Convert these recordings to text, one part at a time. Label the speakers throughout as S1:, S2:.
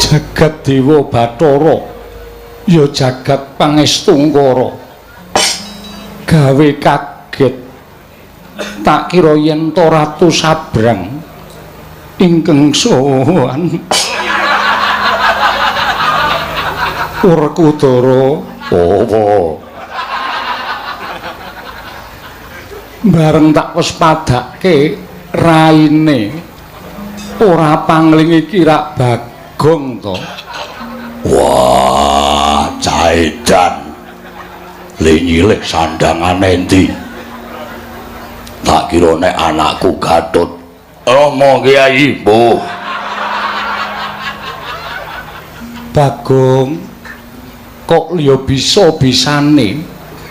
S1: Jagat Dewa Bathara ya jagat pangestungkara gawe kaget tak kira yen to Ratu Sabrang ingkang sowan Werkudara apa bareng tak wis padake raine ora pangling iki rak Bagong to.
S2: Wah, Caedan. Le nyilih sandangan endi? Tak kira nek anakku Gatut. Rama Kyai, mbuh.
S1: Bagong kok ya bisa-bisane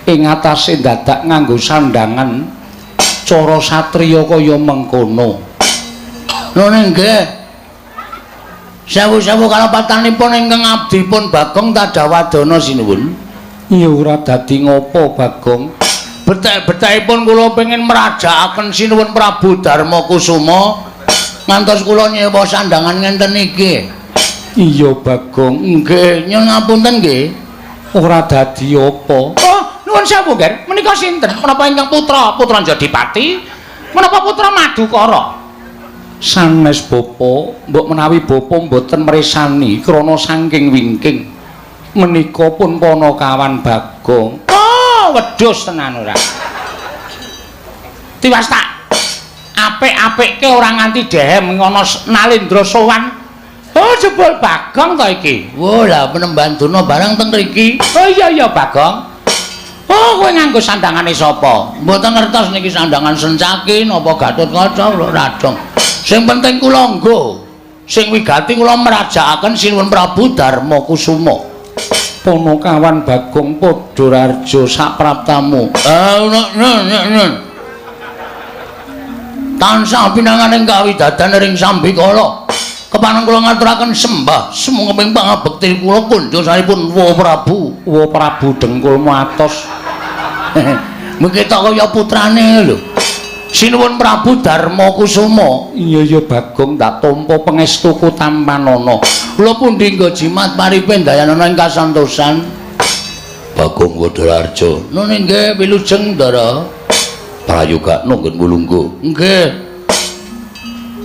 S1: ing atase dadak nganggo sandangan cara satriya kaya mengkono.
S2: Nune nggih. Sewu-sewu kalapatanipun ingkang abdipun Bagong Tadawadana sinuwun.
S1: Ya ora dadi ngopo Bagong.
S2: Betek-betekipun kula pengin merajakaken sinuwun Prabu Darma Kusuma ngantos kula nyewa sandangan ngenten iki.
S1: Iya Bagong.
S2: Nggih, nyuwun ngapunten nggih.
S1: Ora dadi apa.
S3: Oh, nuwun sewu, Ger. Menika sinten? Menapa ingkang putra Jodipati? Menapa putra Madukara?
S1: Sanes bapa, mbok menawi bapa mboten mresani krana saking wingking. Menika pun Panakawan Bagong.
S3: Oh, wedhus tenan ora. Tiwasta. Apik-apikke ora nganti dehem ngono Nalendra sowan. Oh, jebul Bagong ta iki.
S2: Wah, lah penembanduna barang teng mriki.
S3: Oh iya Bagong. Oh, kowe nganggo sandangane sapa?
S2: Mboten ngertos niki sandangan Sencaki napa Gatotkaca lho radong. Sing penting kula nggo. Sing wigati kula merajakaken sinuwun Prabu Darma Kusuma.
S1: Panakawan Bagong Padhararja sapraptamu.
S2: Nun. Tansah pinanganing kawidadan ring Sambikala. Kepanen kula ngaturaken sembah sumenging pangabekti kula kundha sanipun Wa Prabu.
S1: Wa Prabu dengkul matos.
S2: Mengki kaya putrane lho. Sinuwun Prabu Darma Kusuma.
S1: Iya Bagong tak tampa pangestuku Tampanana.
S2: Kula pundi nggo jimat paripe dayanana ing kasantosan. Bagong Padhararja. Nune nggih wilujeng Ndara. Prayoga nunggun mulunggu. Nggih.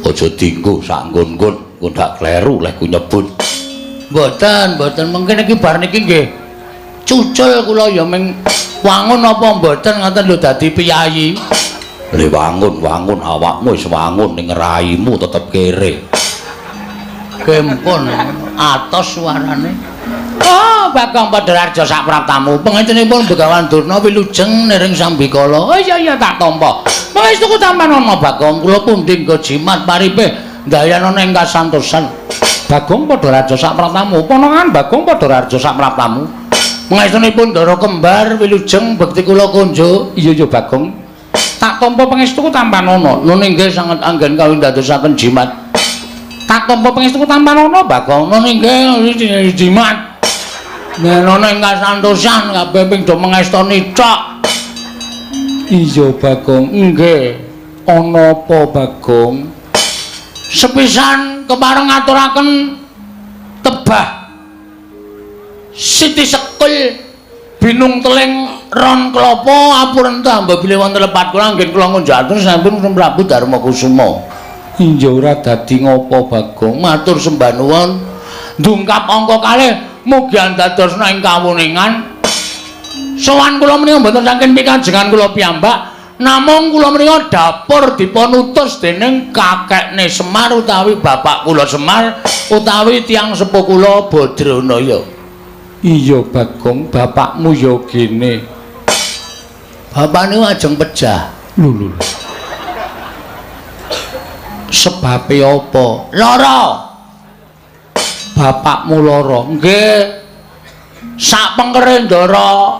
S2: Aja dinggo sak nggon-nggon, kok dak kleru leh ku nyebut. Mboten mungkin iki bar niki nggih. Cucul kula ya ming wangun apa mboten ngoten lho dadi piyayi. Le wangun awakmu wis wangun ning raimu tetep kere. Kempun atos suarane.
S3: Oh, Bagong Padhararja sapraptamu.
S2: Pengentenipun Begawan Durna wilujeng nering Sambikala.
S3: Oh iya tak tampa. Pangestuku Tampanana
S2: Bagong kula pundi nggo jimat paripe dayanana ing kasantosan.
S1: Bagong Padhararja sapraptamu. Panangan Bagong Padhararja sapraptamu.
S2: Pangestunipun Ndara Kembar wilujeng bekti kula kunjuk.
S1: Iya Bagong. Tak tampa pangestuku Tampanana.
S2: Nune nggih sanget anggen kawin dadosaken jimat.
S1: Tak tampa pangestuku Tampanana Bagong.
S2: Nune nggih jimat. Nenana ing kasantosan kabeh ping do mengestoni cok.
S1: Iya Bagong.
S2: Nggih.
S1: Ana apa Bagong?
S2: Sepisan kepareng ngaturaken tebah Siti Sekul binung teling ron klapa apuren tambah bilih wonten lepat kula anggen kula ngunjaken sampun Prabu Darma Kusuma.
S1: Iya ora dadi ngopo Bagong?
S2: Matur sembah nuwun. Ndungkap angka kalih mugi andadosna ing kawuningan. Sowan kula menika mboten saking pikajengan kula piyambak, namung kula menika dapur dipun utus dening kakekne Semar utawi bapak kula Semar utawi tiyang sepuh kula Badranaya.
S1: Iya Bagong, bapakmu ya gene.
S2: Bapakne ajeng pejah.
S1: Lho. Sebabe apa?
S2: Lara.
S1: Bapakmu lara.
S2: Nggih. Sak pengkere Ndara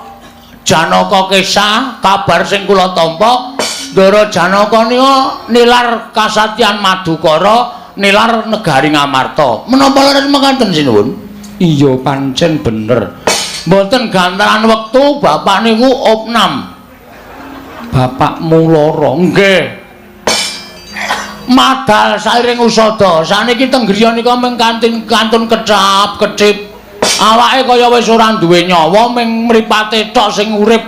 S2: Janaka Kesah, kabar sing kula tampa, Ndara Janaka nika nilar kasatyan Madukara, nilar negari Ngamarta. Menapa leres mekaten sinuwun?
S1: Iya pancen bener.
S2: Mboten gantaran wektu bapak niku opnam.
S1: Bapakmu lara.
S2: Nggih. madal sairing usada saniki teng griya nika mung kantun kecap-kecip awake kaya wis ora duwe nyawa ming mripate tok sing urip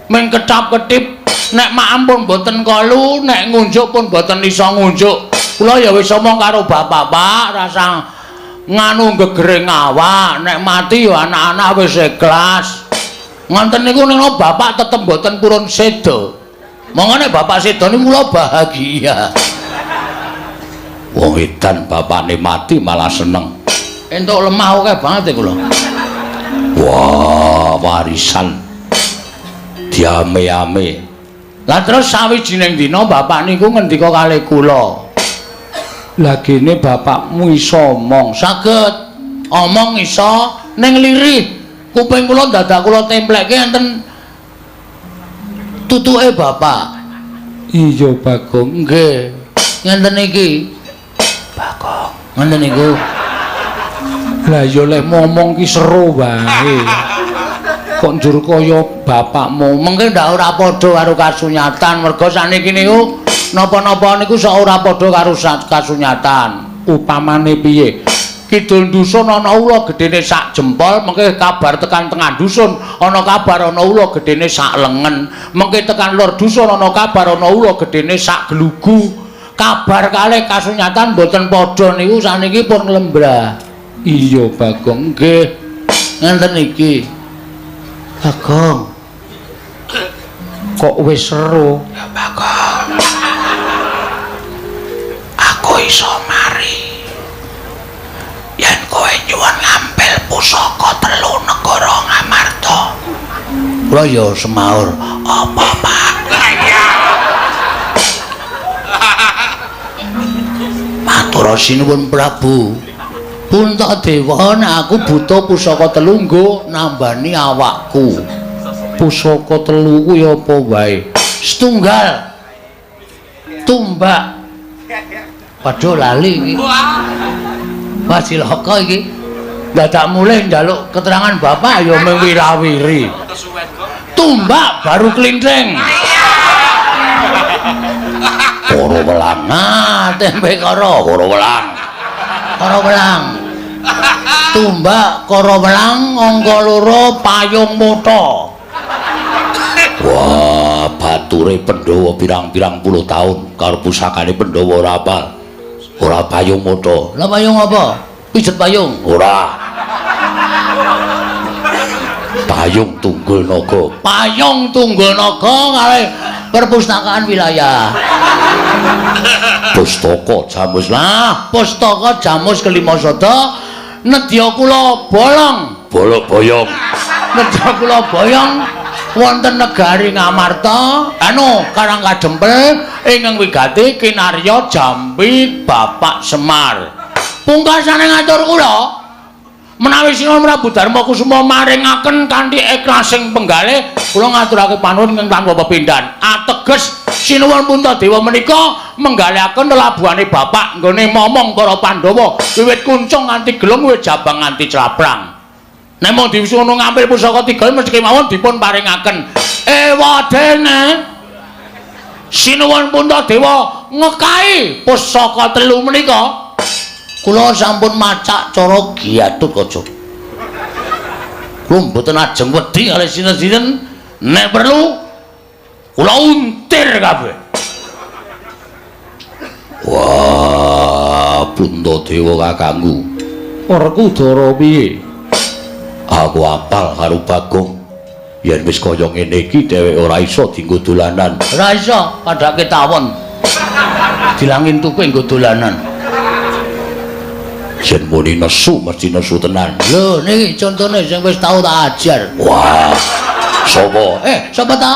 S2: ming kecap-ketip nek mak pun boten kalu nek ngunjuk pun boten iso ngunjuk kula ya wis omong karo bapak-bapak rasa nganu gegering awak nek mati ya anak-anak wis ikhlas ngonten niku nek bapak tetep boten purun sedo mongone bapak sedo niku kula bahagia wong edan bapakne mati malah seneng entuk lemah akeh banget kula wah warisan diame-ame lah terus sawijining dina bapak niku ngendika kalih kula
S1: lah gene bapakmu iso omong
S2: saged omong iso ning lirih kuping kula dadak kula templekke enten tutuke bapak
S1: iya Bagong
S2: nggih ngenten iki Bagong ngenten niku
S1: lah ya lek ngomong ki seru wae kok njur kaya bapakmu
S2: mengke ndak ora padha karo kasunyatan mergo saniki niku napa-napa niku sok ora padha karo kasunyatan
S1: upamane piye
S2: kidul dusun ana ula gedene sak jempol mengke kabar tekan tengah dusun ana kabar ana ula gedene sak lengen mengke tekan lor dusun ana kabar ana ula gedene sak glugu kabar kalih kasunyatan boten padha niku saniki pun lembrah
S1: iya Bagong
S2: nggih ngenten iki Bagong
S1: kok wis seru
S2: ya Bagong aku iso mari yen kowe nyuwun ngampil pusaka 3 negara Ngamarta kula ya semaur apa Pak matur sinuwun Prabu Puntadewa nek aku butuh pusaka 3 nggo nambani awakku
S1: pusaka 3 kuwi apa wae
S2: setunggal tumbak waduh lali iki wah cilaka iki dadak mulih njaluk keterangan bapak ya mung wirawiri tumbak baru klinthing para welang tempe karo para welang tumbak karo welang angka 2 payung mutha wah bature Pandhawa pirang-pirang puluh taun karo pusakane Pandhawa ora apal ora payung mutha lha payung apa pijet payung ora payung tunggul naga kalih perpustakaan wilayah pustaka jamus lah pustaka jamus Kelimasada nedya kula bolong-boyong nedya kula boyong wonten negari Ngamarta anu Karang Kadempel ingkang wigati kinarya Jambi Bapak Semar pungkasane ngatur kula menawi Sinuwun Prabu Darma Kusuma maringaken kanthi ikhlasing penggalih kula ngaturake panuwun ingkang tanpa pepindhan ateges Sinuwun Puntadewa menika menggalihaken lelabuhane bapak nggone momong para Pandhawa wiwit kuncung nganti gelung wiwit jabang nganti claprang nek mung diwisuno ngambil pusaka 3 mesti kemawon dipun paringaken ewadene Sinuwun Puntadewa ngekahi pusaka 3 menika kula sampun macak cara Gatotkaca kula mboten ajeng wedi kalih sinten-sinten nek perlu kula untir kabeh wah Puntadewa kakangku
S1: Werkudara piye
S2: aku apal karo Bagong yen wis kaya ngene iki dheweke ora iso dienggo dolanan ora iso padhake tawon dilangin tuku nggo dolanan yen muni nesu mesti nesu tenan lho niki contone sing wis tau tak ajar wah sapa sapa ta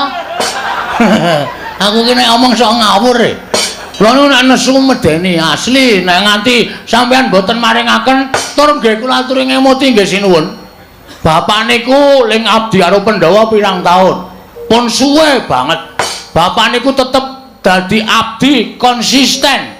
S2: aku ki nek omong sok ngawur lha nek nesu medeni asli nek nganti sampean boten maringaken tur nggih kula aturi ngemuti nggih sinuwun bapak niku ling abdi karo Pandhawa pirang taun pun suwe banget bapak niku tetep dadi abdi konsisten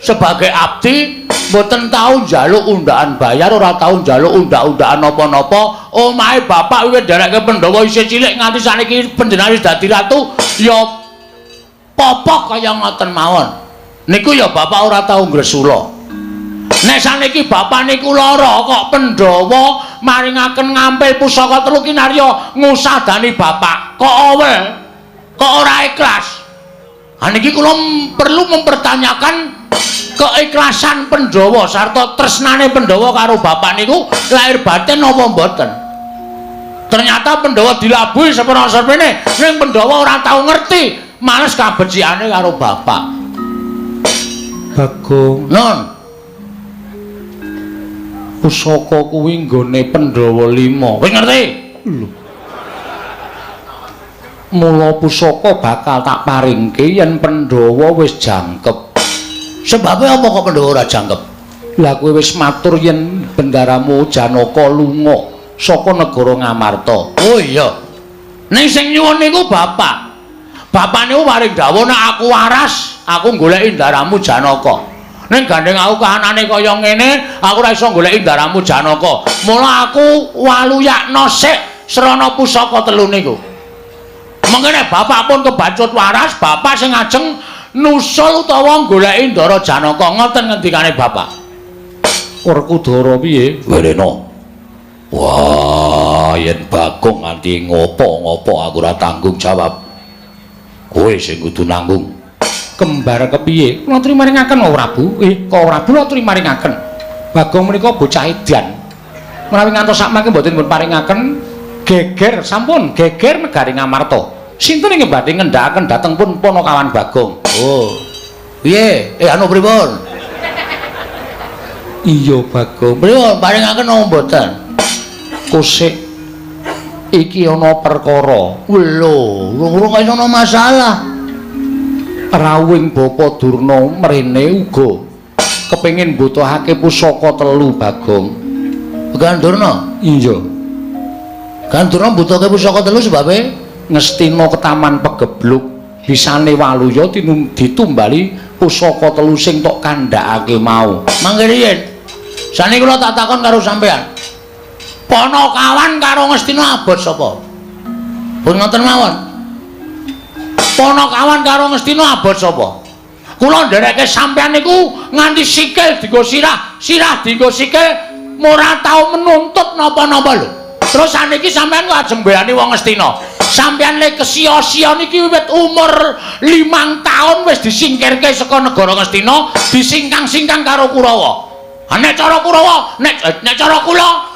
S2: sebagai abdi mboten tau njaluk undakan bayar ora tau njaluk undak-undakan napa-napa omahe bapak wiwit dereke Pandhawa isih cilik nganti saniki panjenengan wis dadi ratu ya popok kaya ngoten mawon Niku ya bapak ora tau ngresula. Nek saniki bapak niku lara kok Pandhawa maringaken ngampil pusaka 3 kinarya ngusadani bapak. Kok owel? Kok ora ikhlas? Ha niki kula perlu mempertanyakan keikhlasan Pandhawa sarta tresnane Pandhawa karo bapak niku lahir batin napa mboten. Ternyata Pandhawa dilabuhi sepena-sepene ning Pandhawa ora tau ngerti males kabecikane karo bapak.
S1: Bagong,
S2: Non,
S1: pusaka kuwi nggone Pandhawa 5.
S2: wis ngerti?
S1: Mula pusaka bakal tak paringke yen Pandhawa wis jangkep.
S2: Sebabnya apa kok Pandhawa ora jangkep?
S1: Lah kowe wis matur yen bendaramu Janaka lunga saka negara Ngamarta.
S2: Oh iya. Ning sing nyuwun niku bapak. Bapak niku paring dawuh nek aku waras, aku goleki ndaramu Janaka. Ning gandeng aku kahanane kaya ngene, aku ora iso goleki ndaramu Janaka. Mula aku waluyakno sik srana pusaka 3 niku. Mengene bapak pun kebacut waras, bapak sing ajeng nusul utawa goleki ndara Janaka. Ngoten ngendikane bapak.
S1: Werkudara piye?
S2: Werena. Wah, yen Bagong nganti ngopo-ngopo aku ora tanggung jawab. Kowe sing kudu nanggung.
S1: Kembar kepiye? Kula aturi maringaken kok Prabu. Kok Prabu kula aturi maringaken. Bagong menika bocah edan. Menawi ngantos sakmangke mboten pun paringaken geger sampun geger negari Ngamarta. Sinten ing badhe ngendhakaken dhateng pun Panakawan Bagong.
S2: Oh. Piye? Anu pripun?
S1: Iya Bagong.
S2: Pripun paringaken napa mboten?
S1: Kosik iki ana perkara.
S2: Lho, urung ana masalah.
S1: Rawing Bapa Durna mrene uga kepengin mbutuhake pusaka 3 Bagong.
S2: Gandurna?
S1: Iya.
S2: Gandurna mbutuhake pusaka 3 sebabe
S1: Ngestina Ketaman Pegebluk bisane Waluya ditumbali pusaka 3 sing tok kandhakake mau.
S2: Mangke riyen. Saniki kula tak takon karo sampean. Panakawan karo Ngastina abot sapa? Pun ngoten mawon. Panakawan karo Ngastina abot sapa? Kula ndereke sampean niku nganti sikil dienggo sirah, sirah dienggo sikil ora tau menuntut napa-napa lho. Terus saniki sampean kok ajeng mbelani wong Ngastina. Sampean le kesia-sia niki wiwit umur 5 taun wis disingkirke saka negara Ngastina, disingkang-singkang karo Kurawa. Nek cara Kurawa, nek cara kula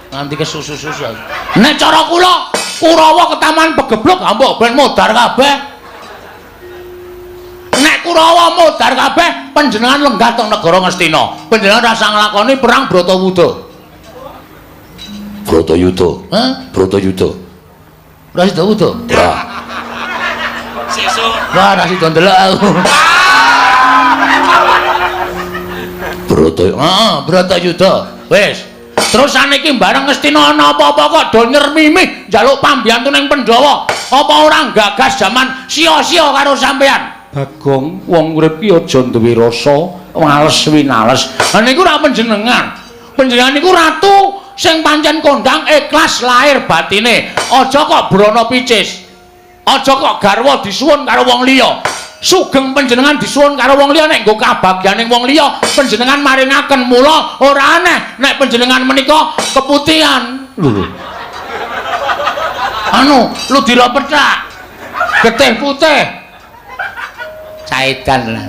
S2: nanti kesusu-susu. Nek cara kula, Kurawa Ketaman Pegebluk mbok ben modar kabeh. Nek Kurawa modar kabeh, panjenengan lenggah teng negara Ngastina. Panjenengan rasa nglakoni perang Bratayuda. Bratayuda? Hah? Bratayuda. Ora sida wuda. Ora. Sesuk. Wah, ora sida ndelok aku. Bratayuda. Wis. Terus saniki bareng Ngastina ana apa-apa kok do nyermimih njaluk pambiyantu ning Pandhawa. Apa ora gagas jaman sia-sia karo sampean?
S1: Bagong, wong urip ki aja duwe rasa males winales.
S2: Lah niku ora panjenengan. Panjenengan niku ratu sing pancen kondang ikhlas lahir batine. Aja kok brana picis. Aja kok garwa disuwun karo wong liya. Sugeng panjenengan disuwun karo wong liya nek nggo kabagyaning wong liya panjenengan maringaken mula ora aneh nek panjenengan menika keputihan.
S1: Lho.
S2: Anu, lu dira pethak. Getih putih. Caitan lah.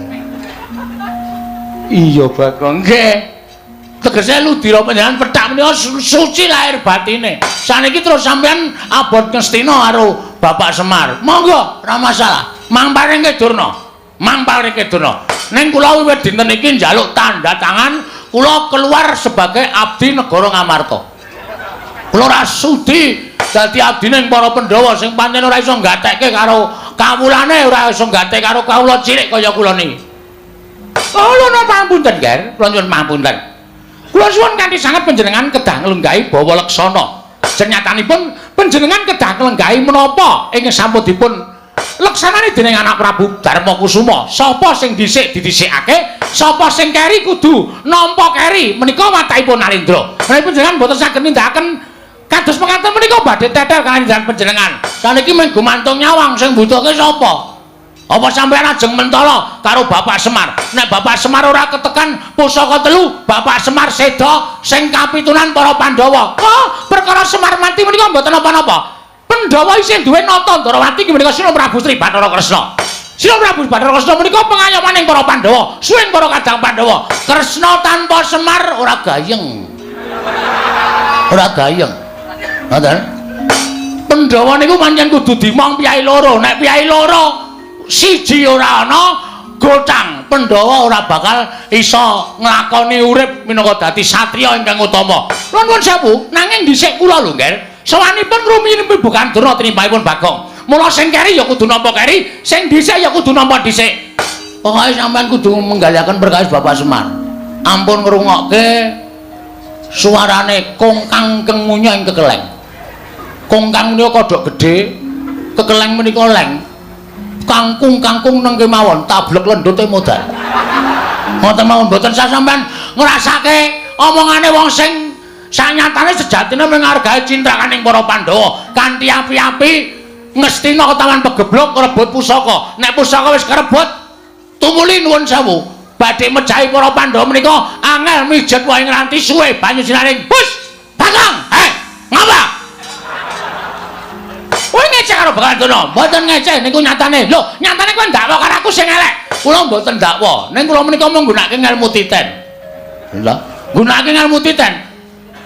S1: Iya Bagong.
S2: Nggih. Tegese lu dira panjenengan pethak menika suci lahir batine. Saniki terus sampean abot Ngastina karo Bapak Semar. Monggo, ora masalah. Mamparingke Durna. Mamparingke Durna. Ning kula wiwit dinten iki njaluk tanda tangan kula keluar sebagai abdi negara Ngamarta. Kula ora sudi dadi abdine para Pandhawa sing pancen ora iso nggatekke karo kawulane, ora iso nggatek karo kawula cilik kaya kula niki. Oh, lho pamunten, Ger. Kula nyuwun pamunten. Kula suwun kanthi sanget panjenengan kedah nglenggahi bawa leksana. Senyatanipun panjenengan kedah nglenggahi menapa ingkang sampun dipun leksanane dening anak Prabu Darmakusuma. Sapa sing dhisik didhisikake, sapa sing keri kudu nampa keri. Menika watahipun Narendra. Menawi panjenengan boten saged nindakaken kados mekaten menika badhe tetel kaliyan panjenengan. Saniki mung gumantung nyawang sing mbutuhke sapa?
S3: Apa sampeyan ajeng mentala karo Bapak Semar? Nek Bapak Semar ora ketekan pusaka telu, Bapak Semar seda sing kapitunan para Pandhawa. Oh, perkara Semar mati menika mboten napa-napa. Pandhawa isih duwe nata Ndarawati iki menika Sina Prabu Sri Bathara Kresna. Sina Prabu Bathara Kresna menika pengayomaning para Pandhawa, suwing para kadang Pandhawa. Kresna tanpa Semar ora gayeng. Ora gayeng. Ngoten. Pandhawa niku pancen kudu dimong piyai loro. Nek piyai loro siji ora ana gotang Pandhawa ora bakal iso nglakoni urip minangka dadi satriya ingkang utama. Nuwun sewu, nanging dhisik kula lho, Nger. Sawanipun rumiyin bukan Durna tinimpahipun Bagong. Mula sing keri ya kudu nampa keri, sing dhisik ya kudu nampa dhisik. Pokoke sampean kudu menggaliaken perkawis Bapak Semar. Ampun ngrungokke suarane kongkang kengunya ing kekeleng. Kongkang menika kodhok gedhe, kekeleng menika leng. Kangkung neng kemawon tablek lendute modal. Ngoten mawon mboten sampean ngrasake omongane wong sing sanyatane sejatine menghargai cintrakaning para Pandhawa kanthi api-api ngestina ketaman pegeblok rebut pusaka. Nek pusaka wis karebut tumuli nuwun sewu badhe mejahi para Pandhawa menika angel mijet wae nganti suwe banyu sinaring bus Bagong. Ngapa? Kowe ngecek karo Bakal Durna? Mboten ngecek niku nyatane. Lho, nyatane kowe ndakwa karo aku sing elek. Kula mboten ndakwa. Ning kula menika mung nggunakake ngelmu titen. Lha, nggunakake ngelmu titen.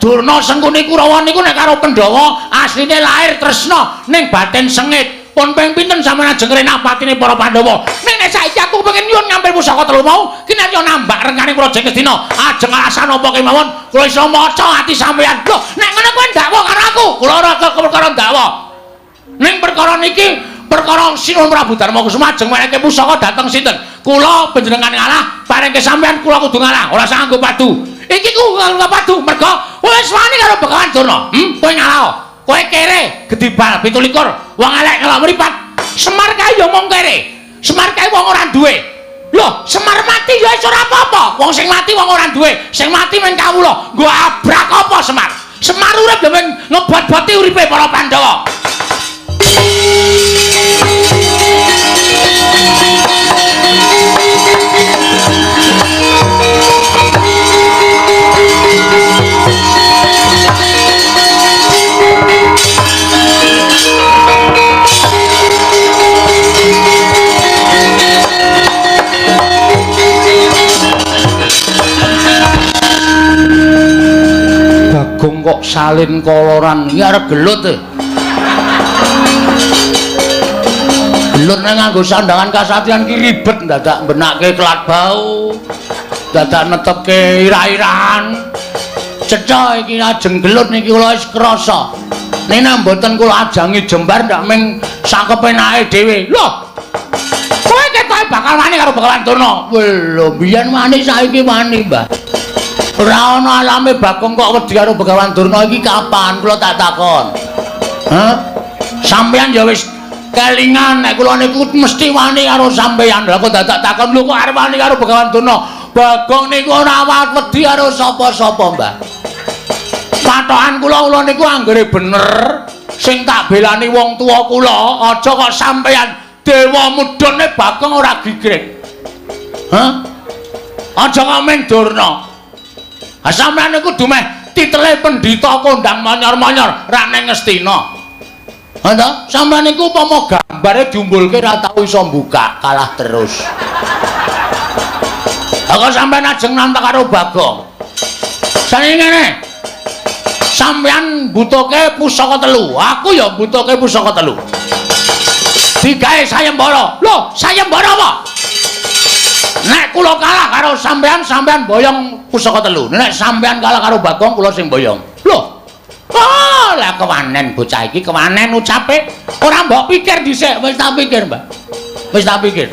S3: Durna Sengkuni Kurawa niku nek karo Pandhawa asline lair tresna ning batin sengit. Pun ping pinten sampeyan ajeng renah patine para Pandhawa. Ning nek saiki aku pengen nyuwun ngambil pusaka telu mau, kinarya nambah rengganing kula jeng Kestina. Ajeng alasan apa kemawon kula iso maca ati sampeyan. Lho, nek ngono kowe ndakwa karo aku. Kula ora perkara ndakwa. Ning perkara niki perkara Sinuwun Prabu Darmakusuma ajeng meneke pusaka dhateng sinten? Kula panjenengan ngalah, paring sampeyan kula kudu ngalah, ora usah nganggo padu. Iki ku nganggo padu merga wis wani karo Begawan Durna. Kowe ngalah. Kowe kere gedibal 17 wong elek ngelak mripat. Semar kae ya mung kere. Semar kae wong ora duwe. Lho, Semar mati ya wis ora apa-apa. Wong sing mati wong ora duwe. Sing mati men kawula. Nggo abrak apa Semar? Semar urip lho men ngebot-boti uripe para Pandhawa. Bagong kok salin koloran iki arep gelut e. Gelut nang nganggo sandangan kasatriyan ki ribet dadak benake kelat bau. Dadak netepke ira-irahan. Cecok iki ajeng gelut niki kula wis krasa. Nek mboten kula ajangi jembar ndak mung sak kepenake dhewe. Lho. Kowe ketoke bakal wani karo Begawan Durna. Lho, biyen wani saiki wani, Mbah. Ora ana alame Bagong kok wedi karo Begawan Durna iki kapan? Kula tak takon. Hah? Sampeyan ya wis kelingan nek kula niku mesti wani karo sampeyan. Lah kok dadak takon lho kok arep wani karo Begawan Durna. Bagong niku ora wedi karo sapa-sapa, Mbah. Patokan kula niku anggere bener sing tak belani wong tuwa kula, aja kok sampeyan dewa mudhone Bagong ora gigrek. Hah? Aja ngomong Durna. Ha sampeyan niku kudu meh titele pendhita kondang monyor-monyor ra ning Ngastina. Ha ta? Sampeyan niku upama gambare diumbulke ra tau iso mbukak, kalah terus. Aku sampeyan ajeng nantang karo Bagong. Saiki ngene. Sampeyan butuhke pusaka telu, aku ya butuhke pusaka telu. Digawe sayembara. Lho, sayembara apa? Nek kula kalah karo sampeyan, sampeyan boyong pusaka telu. Nek sampeyan kalah karo Bagong, kula sing boyong. Lho. Oh, lah kewanen bocah iki, kewanen ucape. Ora mbok pikir dhisik, wis tak pikir, Mbak. Wis tak pikir.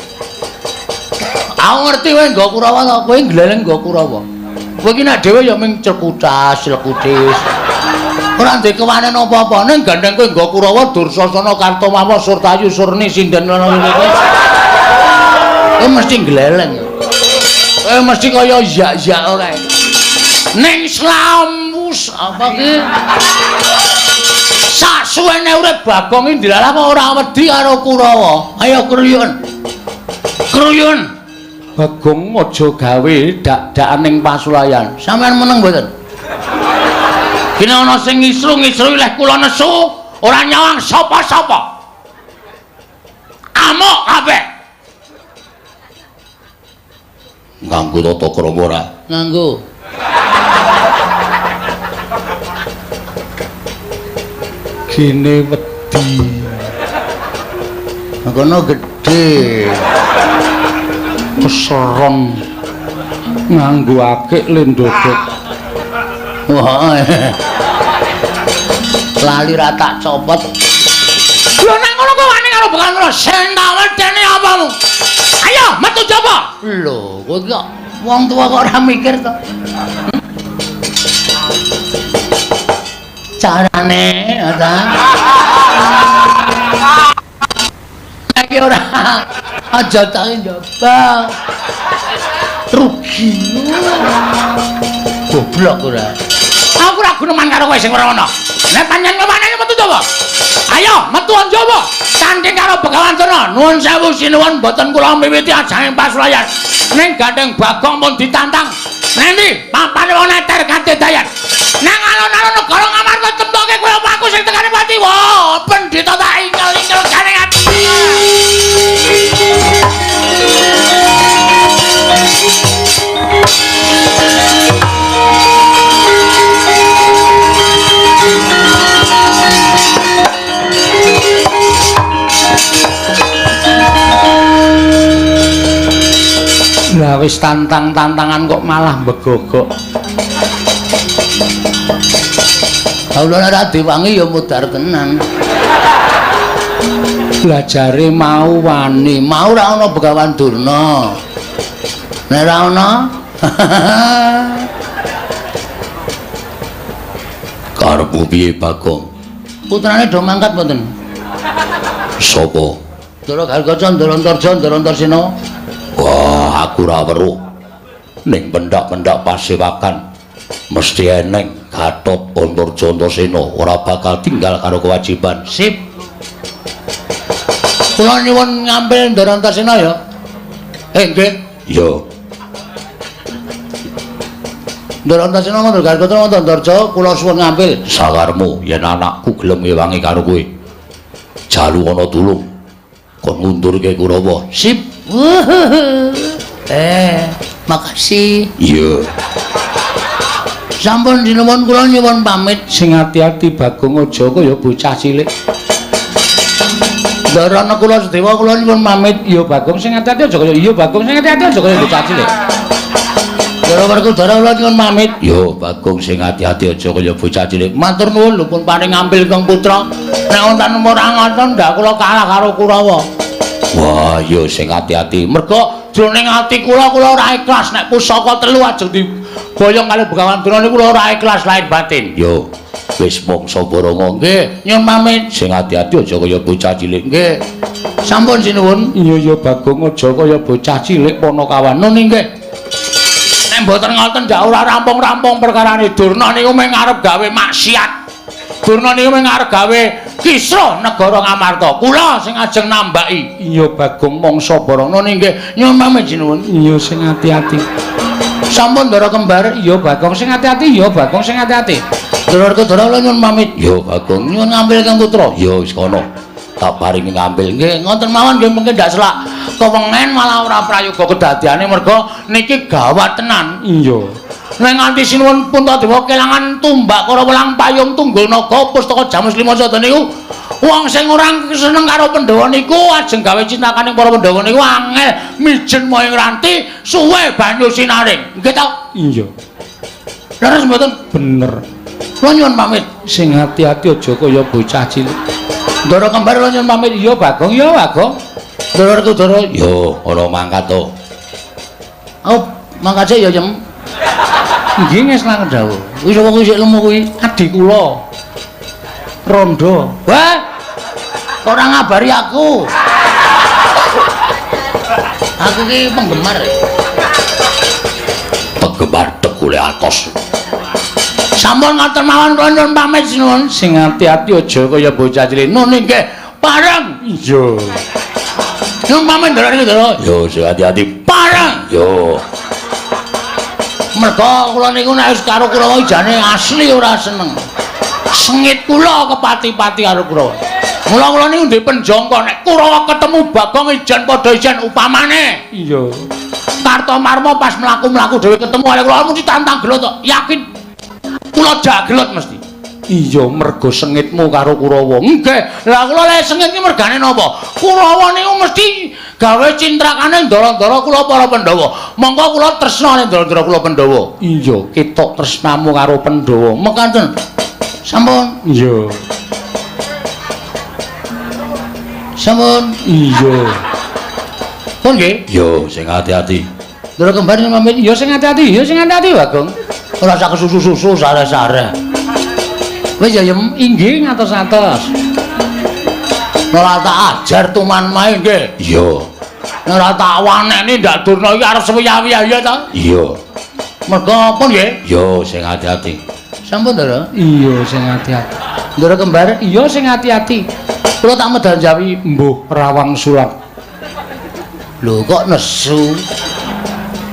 S3: Aku ngerti kowe nggo Kurawa ta, kowe gleleng nggo Kurawa. Kowe iki nek dhewe ya mung cekutas, cekutis. Ora ndek kewanen apa-apa, ning gandeng kowe nggo Kurawa, Dursasana, Kartomawa, Surtayu, Surni, Sinden ngono iki. Kowe mesti gleleng. Kowe mesti kaya yak-yak kae. Ning slamus apa ki? Sasuwene urip Bagong iki dilalah kok ora wedi karo Kurawa. Ayo kruyun.
S2: Kruyun.
S1: Bagong aja gawe dak-dakan ning pasulayan.
S2: Sampeyan meneng mboten? Kene ana sing ngisru-ngisru leh kula nesu, ora nyawang sapa-sapa. Amuk kabeh. Nganggo tata krama ora? Nganggo.
S1: Gene wedi.
S2: Kono gedhe.
S1: Keseron nganggo akik lendodok.
S2: Wah. Lali ra tak copot.
S3: Lho nang ngono kok wani karo bekal kula sing tak wedeni apamu? Ayo metu jaba.
S2: Lho, kowe kok wong tua kok ora mikir to? Carane ta? Nek ora aja tak njaba. Rugi. Goblok ora.
S3: Aku ora guneman karo kowe sing ora ono. Nek panjenengan ngomane metu jaba. Ayo metu njaba. Tanding karo Begawan Durna. Nuwun sewu sinuwun mboten kula miwiti ajanging pasulayan. Ning gandeng Bagong pun ditantang. Nendi papane wong neter kanthi dayan. Nang alon-alon negara Ngamarta cemtoke kowe aku sing tekane pati. Wah, pendhita tak ingkel-ingkel garing ati.
S1: Lah wis tantang-tantangan kok malah begogok.
S2: Kawula ora diwangi ya mudhar tenan.
S1: Lah jare mau wani,
S2: Mau ora ana Begawan Durna. Nek ora ana karepmu piye Bagong? Putrane do mangkat mboten? Sapa? Ndara Gargaca, Ndara Antarja, Ndara Antarsena. Wah, aku ora weruh. Ning pendak-pendak pasewakan mesti eneng Gatot Antarja Antarsena ora bakal tinggal karo kewajiban. Sip. Kula nyuwun ngambil Ndara Antarsena ya. Nggih. Yo. Ndara Antarsena Ndara Gargaca Antarja kula suwun ngambil. Sakarmu yen anakku gelem ngewangi karo kowe. Jalu ana tulung. Kon ngundurke Kurawa. Sip. Makasih. Iya. Sampun sinuwun kula nyuwun pamit.
S1: Sing ati-ati Bagong aja kaya bocah cilik.
S2: Darana kula sedewa kula nyuwun pamit.
S1: Iya Bagong sing ati-ati aja kaya iya Bagong sing ati-ati aja kaya bocah cilik.
S2: Dara Werkudara kula nyuwun pamit. Yo Bagong sing ati-ati aja kaya bocah cilik. Matur nuwun lho pun paring ngambil Kang Putra. Nek wonten ora ngoten ndak kula kalah karo Kurawa. Wah, yo sing ati-ati. Mergo jroning ati kula ora ikhlas nek pusaka telu ajeng diboyong kali Begawan Durna niku kula ora ikhlas lahir batin. Yo wis mongso Baranga. Nggih, nyuwun pamit. Sing ati-ati aja kaya bocah cilik. Nggih. Sampun sinuwun.
S1: Iya Bagong aja kaya bocah cilik Panakawan.
S2: Nun nggih. Nek mboten ngoten ndak ora rampung-rampung perkarane Durna niku mung arep gawe maksiat. Durna niku mung arep gawe kisruh negara Ngamarta. Kula sing ajeng nambaki.
S1: Iya Bagong mangsa Barana.
S2: Nun nggih. Nyuwun pamit sinuwun.
S1: Iya sing ati-ati.
S2: Sampun Ndara Kembar.
S1: Iya Bagong sing ati-ati, iya Bagong sing ati-ati.
S2: Dara Werkudara kula nyuwun pamit. Yo Bagong nyuwun ngambil Kang Putra. Yo wis kono. Tak paringi ngambil. Nggih, ngoten mawon nggih mungkin ndak selak kewengen malah ora prayoga kedadiane merga niki gawat tenan.
S1: Iya.
S2: Nek nganti sinuwun Puntadewa kelangan tumbak karo welang payung tunggul naga pustaka Jamus Lima Sada niku wong sing ora seneng karo Pandhawa niku ajeng gawe cintakaning para Pandhawa niku angel mijen moing ranti suwe banyu sinaring. Nggih ta?
S1: Iya.
S2: Leres mboten?
S1: Bener.
S2: Kula nyuwun pamit.
S1: Sing ati-ati aja kaya bocah cilik.
S2: Ndara Kembar kula nyuwun pamit.
S1: Iya Bagong, iya Bagong.
S2: Ndara Werkudara yo ora mangkat to. Oh, mangkat ya Jem.
S1: Nggih ngesna dawuh.
S2: Wis sapa kuwi sik lemu kuwi?
S1: Adik kula. Rondo.
S2: Wah. Ora ngabari aku. Aku ki penggemar. Penggemar tekule atos. Sampun ngoten mawon kula nyuwun pamit sinuwun.
S1: Sing ati-ati aja kaya bocah cilik.
S2: Nun nggih, pareng.
S1: Iya.
S3: Sumpame Ndara niku Ndara.
S2: Yo sing hati-hati.
S3: Parang.
S2: Yo.
S3: Merga kula niku nek wis karo Kurawa jane asli ora seneng. Sengit kula kepati-pati karo Kurawa. Mula kula niku ndek penjangka nek Kurawa ketemu Bagong Ijan padha ijan upamane.
S1: Iya.
S3: Kartomarma pas mlaku-mlaku dhewe ketemu karo kula mesti tantang gelut kok. Yakin kula jak gelut mesti.
S1: Iya, mergo sengitmu karo Kurawa.
S3: Nggih. Lah kula lek sengit ki mergane napa? Kurawa niku mesti gawe cintrakane ndara-ndara kula para Pandhawa. Monggo kula tresna ning ndara-ndara kula Pandhawa.
S1: Iya, ketok tresnamu karo Pandhawa.
S3: Mekaten. Sampun.
S1: Iya.
S3: Sampun.
S1: Iya.
S3: Pun nggih.
S2: Yo sing hati-hati.
S3: Ndara kembar pamit.
S1: Ya sing hati-hati, ya sing hati-hati, Bagong.
S3: Ora sak kesusu-susu sare-sare.
S1: Wis ya inggih ngatos-atos.
S3: Ora tak ajar tuman main nggih.
S2: Yo.
S3: Ora tak waneni ndak durna iki arep sewiya-wiya ya ta?
S2: Iya.
S3: Merga pun nggih.
S2: Yo sing hati-hati.
S3: Sampun Ndara.
S1: Iya, sing hati-hati.
S3: Ndara kembar.
S1: Iya, sing hati-hati.
S3: Kula tak medal jawi.
S1: Mbuh rawang sulap.
S3: Lho kok nesu?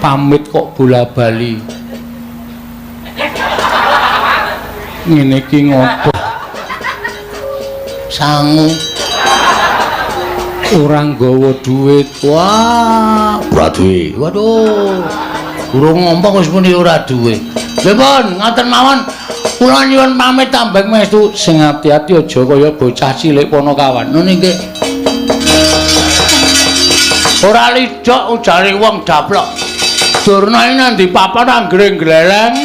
S1: Pamit kok bola-bali. Ngene iki ngopo?
S3: Sangu.
S1: Ora nggawa dhuwit.
S3: Wah,
S2: Ora duwe.
S3: waduh. Urung ngompong wis muni ora duwe. Nggih pun, ngaten mawon. Kula nyuwun pamit tambeng mestu.
S1: Sing hati-hati aja kaya bocah cilik Ponokawan.
S3: Ngono nggih. Ora lidok ujare wong daplok. Durna nang ndi papan anggere gleleng.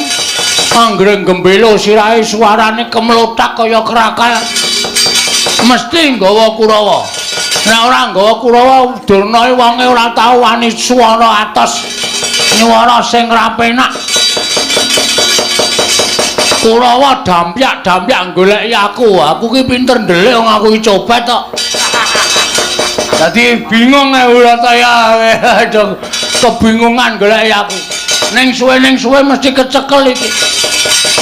S3: Anggere gembelo sirahe suarane kemlotak kaya kerakal. Mesti nggawa Kurawa. Nek ora nggawa Kurawa durnae wonge ora tau wani swara atos. Nyuwara sing rapenak. Kurawa dampyak-dampyak goleki aku. Aku ki pinter ndelik wong aku iki copet kok. Dadi bingung ora ta ya. Aduh, kebingungan goleki aku. Ning suwe mesti kecekel iki.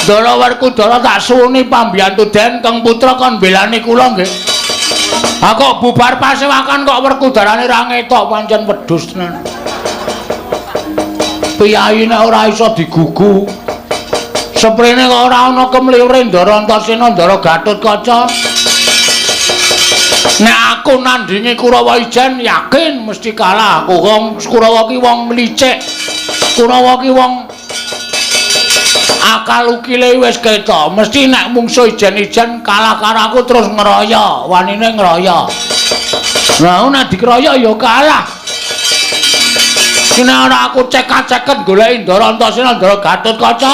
S3: Ndara Werkudara tak suwuni pambiyantu Den Kang Putra kon belani kula nggih. Ha kok bubar pasewakan kok Werkudarane ra ngetok pancen wedhus tenan. Piyayine ora iso digugu. Seprene kok ora ana kemliwire Ndara Antasena Ndara Gatotkaca. Nek aku nandingi Kurawa Ijen yakin mesti kalah aku. Wong Kurawa ki wong licik. Kurawa ki wong akal ukile wis ketok. Mesti nek mungsuh Ijen-ijen kalah karo aku terus ngeroyo, wanine ngeroyo. Lah nek dikeroyo ya kalah. Kene ora aku cekak-ceket goleki Ndara Antasena Ndara Gatotkaca,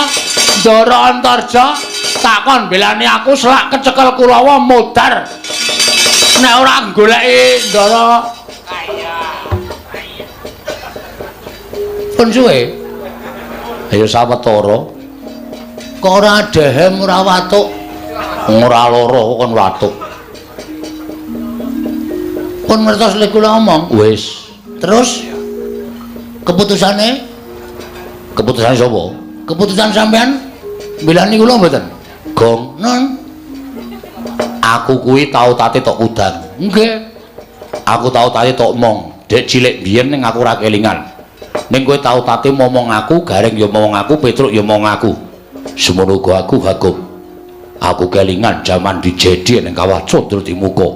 S3: Ndara Antarja takon belani aku selak kecekel Kurawa modar. Nek ora goleki Ndara pun suwe.
S2: Ayo sawetara.
S3: Kok ora dehem ora watuk.
S2: Ora lara kon watuk.
S3: Pun mertos lek kula omong.
S2: Wis.
S3: Terus keputusane
S2: Keputusan sapa?
S3: keputusan sampean bilani kula mboten.
S2: Gong.
S3: Non.
S2: Aku kuwi tau tate tok udan.
S3: Nggih.
S2: Aku tau tate tok mong. Dek cilik biyen ning aku ora kelingan. Ning kowe tau tate momong aku, Gareng ya momong aku, Petruk ya momong aku. Semono uga aku Hakum. Aku kelingan jaman dijedi ning Kawah Candra di muka.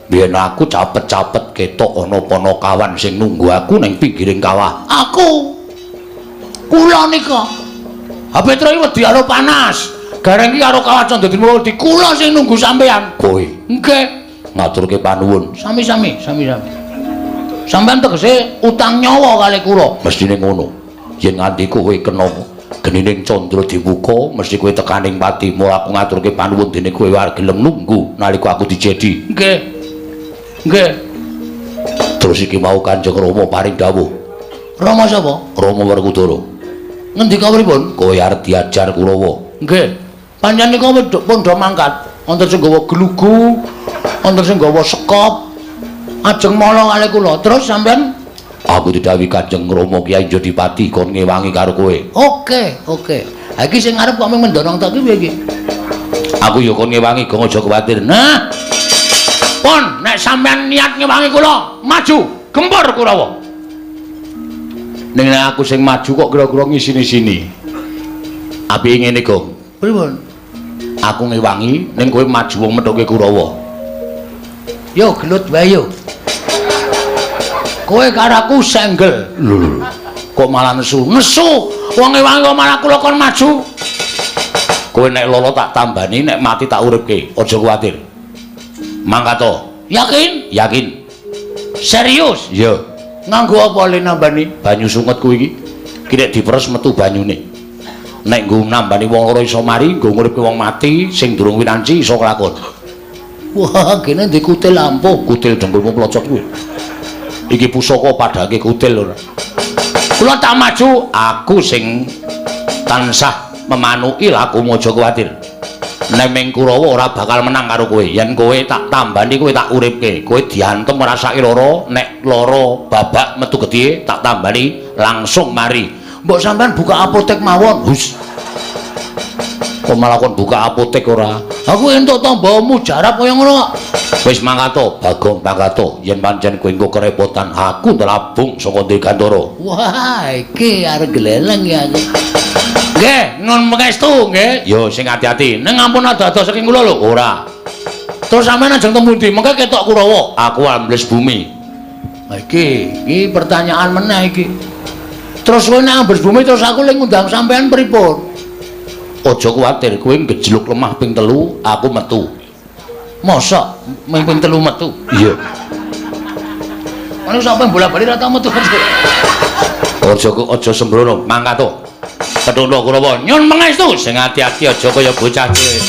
S2: Biyen aku capet-capet ketok ana Ponokawan sing nunggu aku ning pinggiring kawah.
S3: Aku kula nika. Ha Petruk iki wedi karo panas. Gareng iki karo Kawah Candra di muka di kula sing nunggu sampean.
S2: Kowe
S3: Nggih.
S2: ngaturke panuwun.
S3: Sami-sami. Sampeyan tegese utang nyawa kali kula.
S2: Mestine ngono. Yen nganti kowe kena genining Candra dibuka, mesti kowe tekaning pati. Mula aku ngaturke panuwun dene kowe arep gelem nunggu nalika aku dijedi.
S3: Nggih.
S2: Terus iki mau Kanjeng Rama paring dawuh.
S3: Rama sapa?
S2: Rama Werkudara.
S3: Ngendika pripun?
S2: Kowe arep diajar Kurawa.
S3: Nggih. Panjenengan nika pundha mangkat. Wonten sing gawa glugu, wonten sing gawa sekop. Ajeng mala kali kula. Terus sampean
S2: Aku didhawuhi Kanjeng Rama Kyai Jodipati kon ngewangi karo kowe.
S3: Oke. Ha iki sing arep kok mendorong tok iki piye iki?
S2: Aku ya kon ngewangi, gong aja kuwatir.
S3: Nah. Pon, nek sampean niat ngewangi kula, maju, gempur Kurawa.
S2: Ning nek aku sing maju kok kira-kira ngisini-sini. Apike ngene, Gong?
S3: Pripun?
S2: Aku ngewangi ning kowe maju wong methoke Kurawa.
S3: Yo gelut wae yo. Kowe karo aku senggel.
S2: Lho, kok malah nesu?
S3: Nesu, wong ngewangi kok malah kula kon maju.
S2: Kowe nek lolo tak tambani, nek mati tak uripke. Aja kuwatir. Mangkato.
S3: Yakin?
S2: Yakin.
S3: Serius?
S2: Iya.
S3: Nganggo apa le nambani?
S2: Banyu sunget kuwi iki. Ki nek diperes metu banyune. Nek nggo nambani wong loro iso mari, nggo nguripke wong mati sing durung winanci iso kelakon.
S3: Wah, kene ndek kutil lampu.
S2: Kutil dengkulmu plocot kuwi. Iki pusaka padhake kutil lho.
S3: Kula tak maju,
S2: Aku sing tansah memanuki lakumu aja kuwatir. Nek ming Kurawa ora bakal menang karo kowe. Yen kowe tak tambani kowe tak uripke. Kowe diantem ngrasake lara, nek lara babak metu gedhe tak tambani langsung mari.
S3: mbok sampean buka apotek mawon.
S2: Hus. Kok malah kon buka apotek ora?
S3: Aku entuk tamba mujarab kaya ngono kok.
S2: Wis mangkato, Bagong mangkato. Yen pancen kowe engko kerepotan, aku ndelabung saka Degantara.
S3: Wah, iki arep gleleng ya. Nggih, nun mengestu nggih.
S2: Yo sing ati-ati.
S3: Ning ampun ada-ada saking kula lho.
S2: Ora.
S3: Terus sampean ajeng temu ndi? Mengke ketok Kurawa.
S2: Aku ambles bumi.
S3: Iki pertanyaan meneh iki. Terus kowe nek ambles bumi terus aku lek ngundang sampean pripun?
S2: Aja kuwatir, kowe ngejluk lemah ping 3, aku metu.
S3: Mosok ping 3 metu.
S2: Iya.
S3: Ono sampe bola-bali ra tau metu.
S2: Aja sembrono, mangkato. Ketunduk Kurawa, nyun mengestu sing ati-ati aja kaya bocah cilik.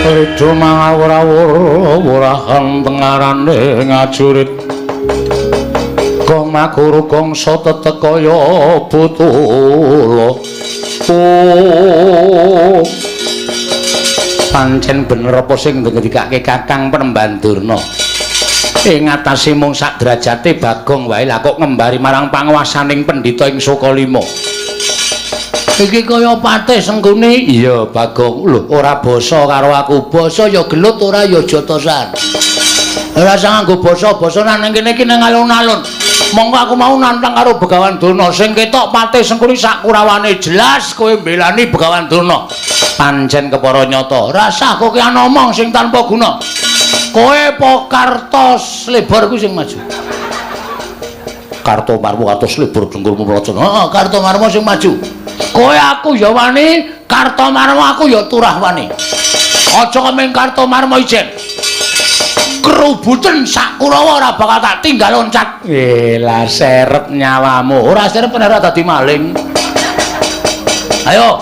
S2: Ridho mangawur-awur wurahan tengarane ngajurit Gong maguru gongso tetekaya butula pancen bener apa sing ndikake Kakang Penemban Durna ing atase mung sak derajate Bagong wae lah kok ngembari marang panguwasaning pendhita ing Sukalima.
S3: Iki kaya patih senggune.
S2: Iya, Bagong. Lho, ora basa karo aku.
S3: Basa ya gelut ora ya jotosan. Ora usah nganggo basa-basa nang kene iki nang alun-alun. Monggo aku mau nantang karo Begawan Durna sing ketok patih sengkuni sak kurawane jelas kowe mbelani Begawan Durna.
S2: Pancen kepara nyata.
S3: Rasah kok ki ana omong sing tanpa guna. Kowe po Kartos Lebar kuwi sing maju.
S2: Kartomarmo atus libur dengkulmu plocot.
S3: Heeh, Kartomarmo sing maju. Kowe aku ya wani, Kartomarmo aku ya turah wani. Aja kemeng Kartomarmo ijen. Kerubutan sak Kurawa ora bakal tak tinggal loncat.
S2: Lah serep nyawamu.
S3: Ora serep ora dadi maling. Ayo.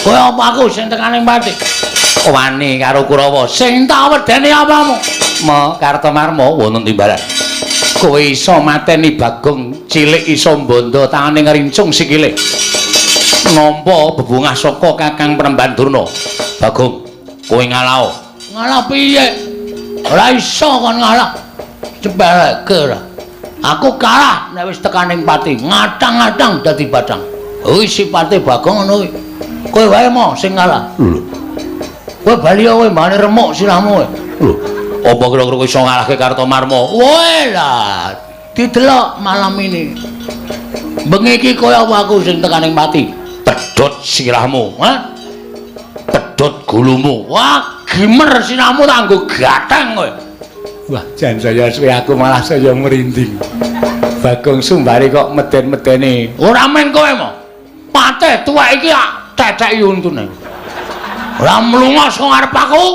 S3: Kowe apa aku sing tekaning pati?
S2: Wani karo Kurawa.
S3: Sing tak wedeni apamu?
S2: Mo Kartomarmo wonten timbalan. Kowe iso mateni Bagong cilik iso mbondo tangane ngrincung sikile. Nampa bebungah saka Kakang Penemban Durna. Bagong, kowe ngalah.
S3: Ngalah piye? Ora iso kon ngalah. Cepeleke ora. Aku kalah nek wis tekaning pati, ngatang-ngatang dadi batang. Kuwi sipate Bagong ngono kuwi. Kowe wae mo sing ngalah.
S2: Lho.
S3: Kowe bali kowe mbane remuk sirahmu kowe.
S2: Lho, apa kira-kira kowe iso ngalahke Kartomarmo?
S3: Woe lah, didelok malam ini.
S2: Bengi iki kaya aku sing tekaning pati. Pedhot sirahmu, ha? Pedhot gulumu. Wah, gimer sirahmu tak nggo gatheng kowe.
S1: Wah, jan saya suwe aku malah saya merinding. Bagong Sumbari kok meden-medeni.
S2: Ora men kowe mo. Patih tuwek iki cecek yuntune. Ora mlunga saka ngarep aku.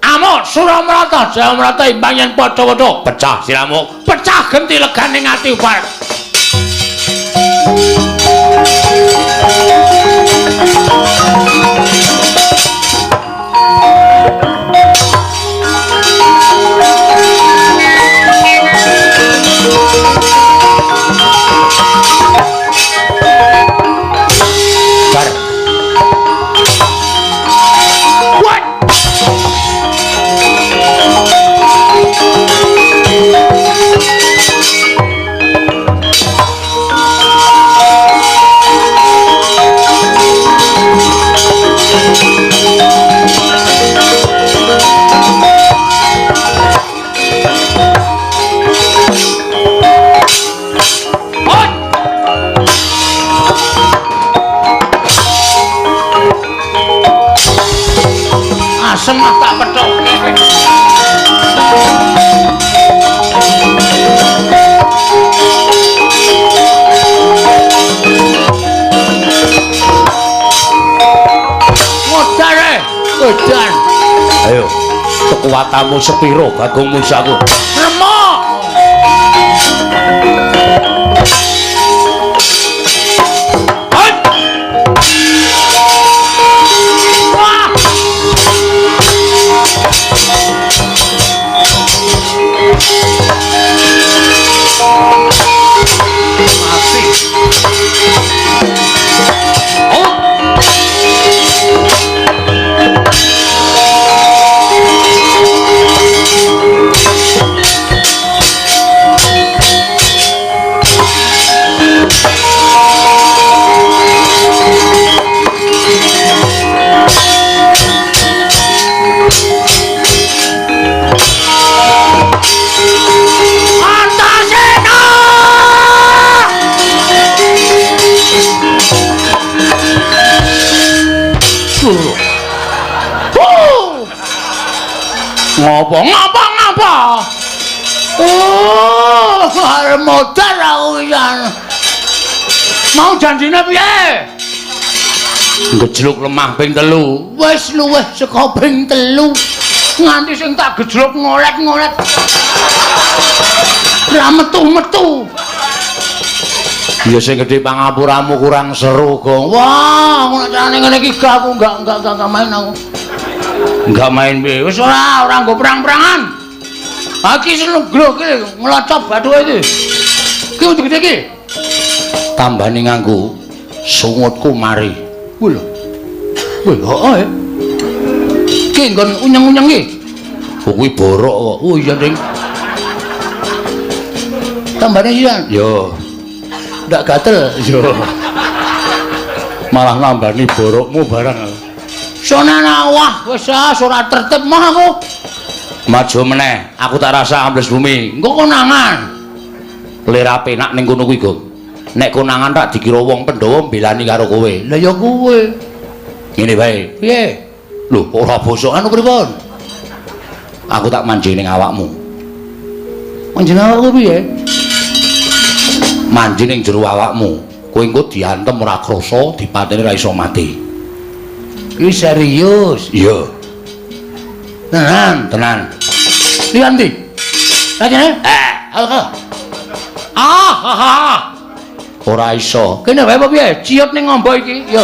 S2: Amuk Suramrata, Jayamrata imbang yen padha-padha pecah sirahmu. Pecah genti leganing ati bareng. Semah tak petokke. Modare, edan. Ayo, kekuatanmu sepiro Bagong Musaku? Remok. Ngapa? Oh, arep modar aku yan. Mau janjine piye? Gejluk lemah ping 3. Wis luwih saka ping 3. Nganti sing tak gejluk ngolet-ngolet. Ra metu-metu. Ya sing gedhe pangapuramu kurang seru, Gong. Wah, ngono carane ngene iki aku enggak main aku. Enggak main piye? Wis ora nggo perang-perangan. Aki senegro iki nglocop bathuke iki. Ki gede iki. Tambane nganggo sungutku mari. Lho. Heeh. Ki nggon unyeng-unyeng iki. Kuwi borok kok. Oh iya, Ding. Tambane iya. Yo. Ndak gatel. Yo. Malah nambani borokmu barang. Sonana wah wis ora tertib mah aku. Maju meneh, aku tak rasa ambles bumi. Engko konangan. Lera penak ning kono kuwi, Gong. Nek konangan tak dikira wong Pandhawa mbelani karo kowe. Lah ya kowe. Ngene wae. Piye? Lho, ora bosok anu pripun? Aku tak manji ning awakmu. Manji awakku piye? Manji ning jero awakmu. Kowe engko diantem ora krasa, dipateni ora iso mati. Iki serius? Iya. Tenan. Lihat ndi? Lajene? Ora iso. Kene wae apa piye? Ciut ning ngombo iki. Yo.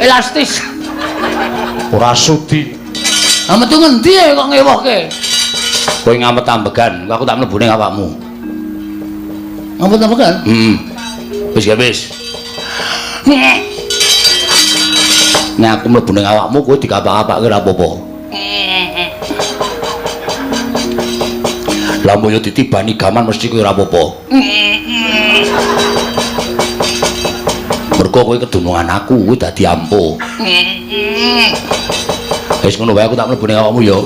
S2: Elastis. Ora sudi. Ametu ngendi kok ngewohke? Kowe ngamet ambegan, aku tak mlebu ning awakmu. Ngamet ambegan? Wis ya wis. Nek aku mlebu ning awakmu kowe dikapak-kapake ora apa-apa. Lah moyo ditibani gaman mesti kowe ora apa-apa. Mergo kowe kedunungan aku kuwi dadi ampuh. Wis ngono wae aku tak mlebu ning awakmu ya.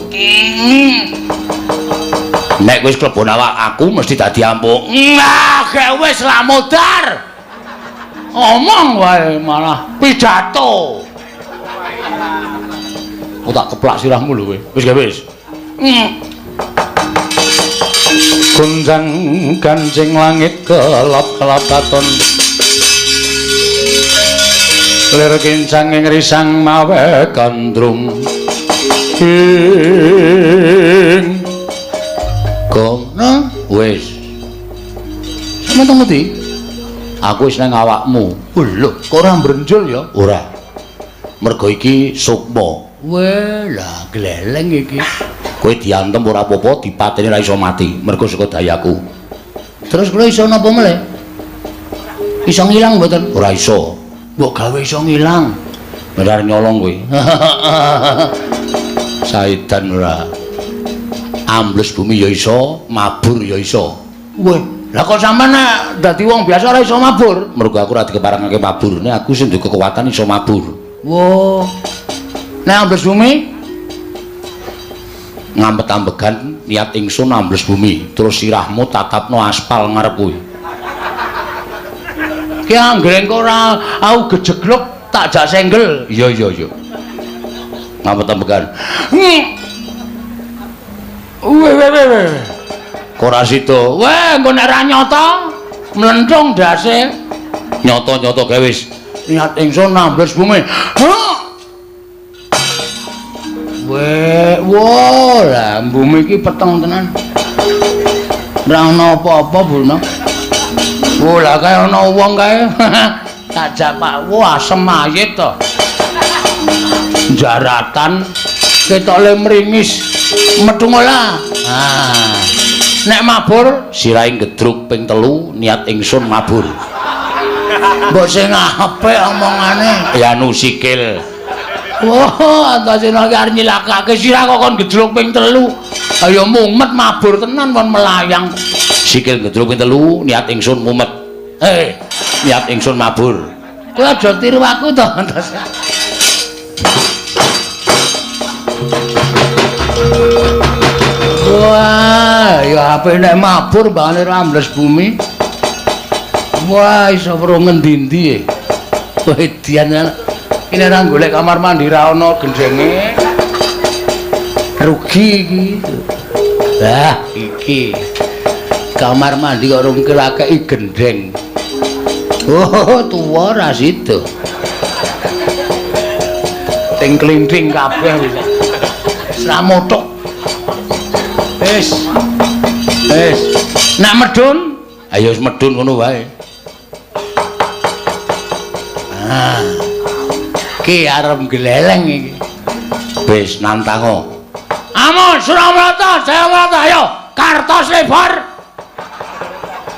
S2: Nek wis klebon awak aku mesti dadi ampuh. Gek wis lah modar. Omong wae malah pidato. Aku tak keplak sirahmu lho kowe. Wis gak wis.
S1: Gunjang kancing langit kelap-kelap katon lir kincang ing risang mawe gandrung
S2: kono wis sampe teng ngendi aku wis nang awakmu lho kok ora mbrenjol ya ora mergo iki sukma weh lah gleleng iki kowe diantem ora apa-apa dipateni ora iso mati mergo saka dayaku terus kowe iso napa meneh iso ngilang mboten ora iso mbok gawe iso ngilang benar nyolong kowe saidan ora ambles bumi ya iso mabur ya iso weh lah kok sampean dadi wong biasa ora iso mabur mergo aku ora dikeparengake mabur nek aku sing duwe kekuatan iso mabur wo nek ambles bumi ngampet-ambegan niat ingsun ambles bumi terus sirahmu tatapno aspal ngarep kuwi ki anggreng kok ora au gejegluk tak jak senggel iya ngampet-ambegan kok ora sida weh engko nek ra nyata mlenthung dase nyata-nyata gawe wis niat ingsun ambles bumi wah lah bumi iki peteng tenan. Ora ana apa-apa, Bulna. Wah lah kaya ana wong kae. Tak japak, wah asem mayit to. Jaratan ketole mringis metu ngolah. Ah. Nek mabur sirahe gedruk ping 3 niat ingsun mabur. Mbok sing apik omongane. Ya nu sikil. Wah, antasena iki arep nyilakake sirah kok kon gedruk ping 3. Ayo mumet mabur tenan kon melayang. Sikil gedruk ping 3 niat ingsun mumet. Niat ingsun mabur. Kowe aja tiru aku to, antasena. Wah, ya ape nek mabur mbane rambles bumi. Wah, iso weruh ngendi-endi. Wedian ini orang golek kamar mandi ra ono gendenge. Rugi iki. Lah, iki. Kamar mandi kok rung kelakeki gendeng. Oh, tuwa ra sido. Ting klinting kabeh wis. Sra motok. Wis. Nek medun, ayo wis medun ngono wae. Ah. Ki arep gleleng iki. Wis nantango. Amun Suramarta, Jayamata ayo kartos lebar.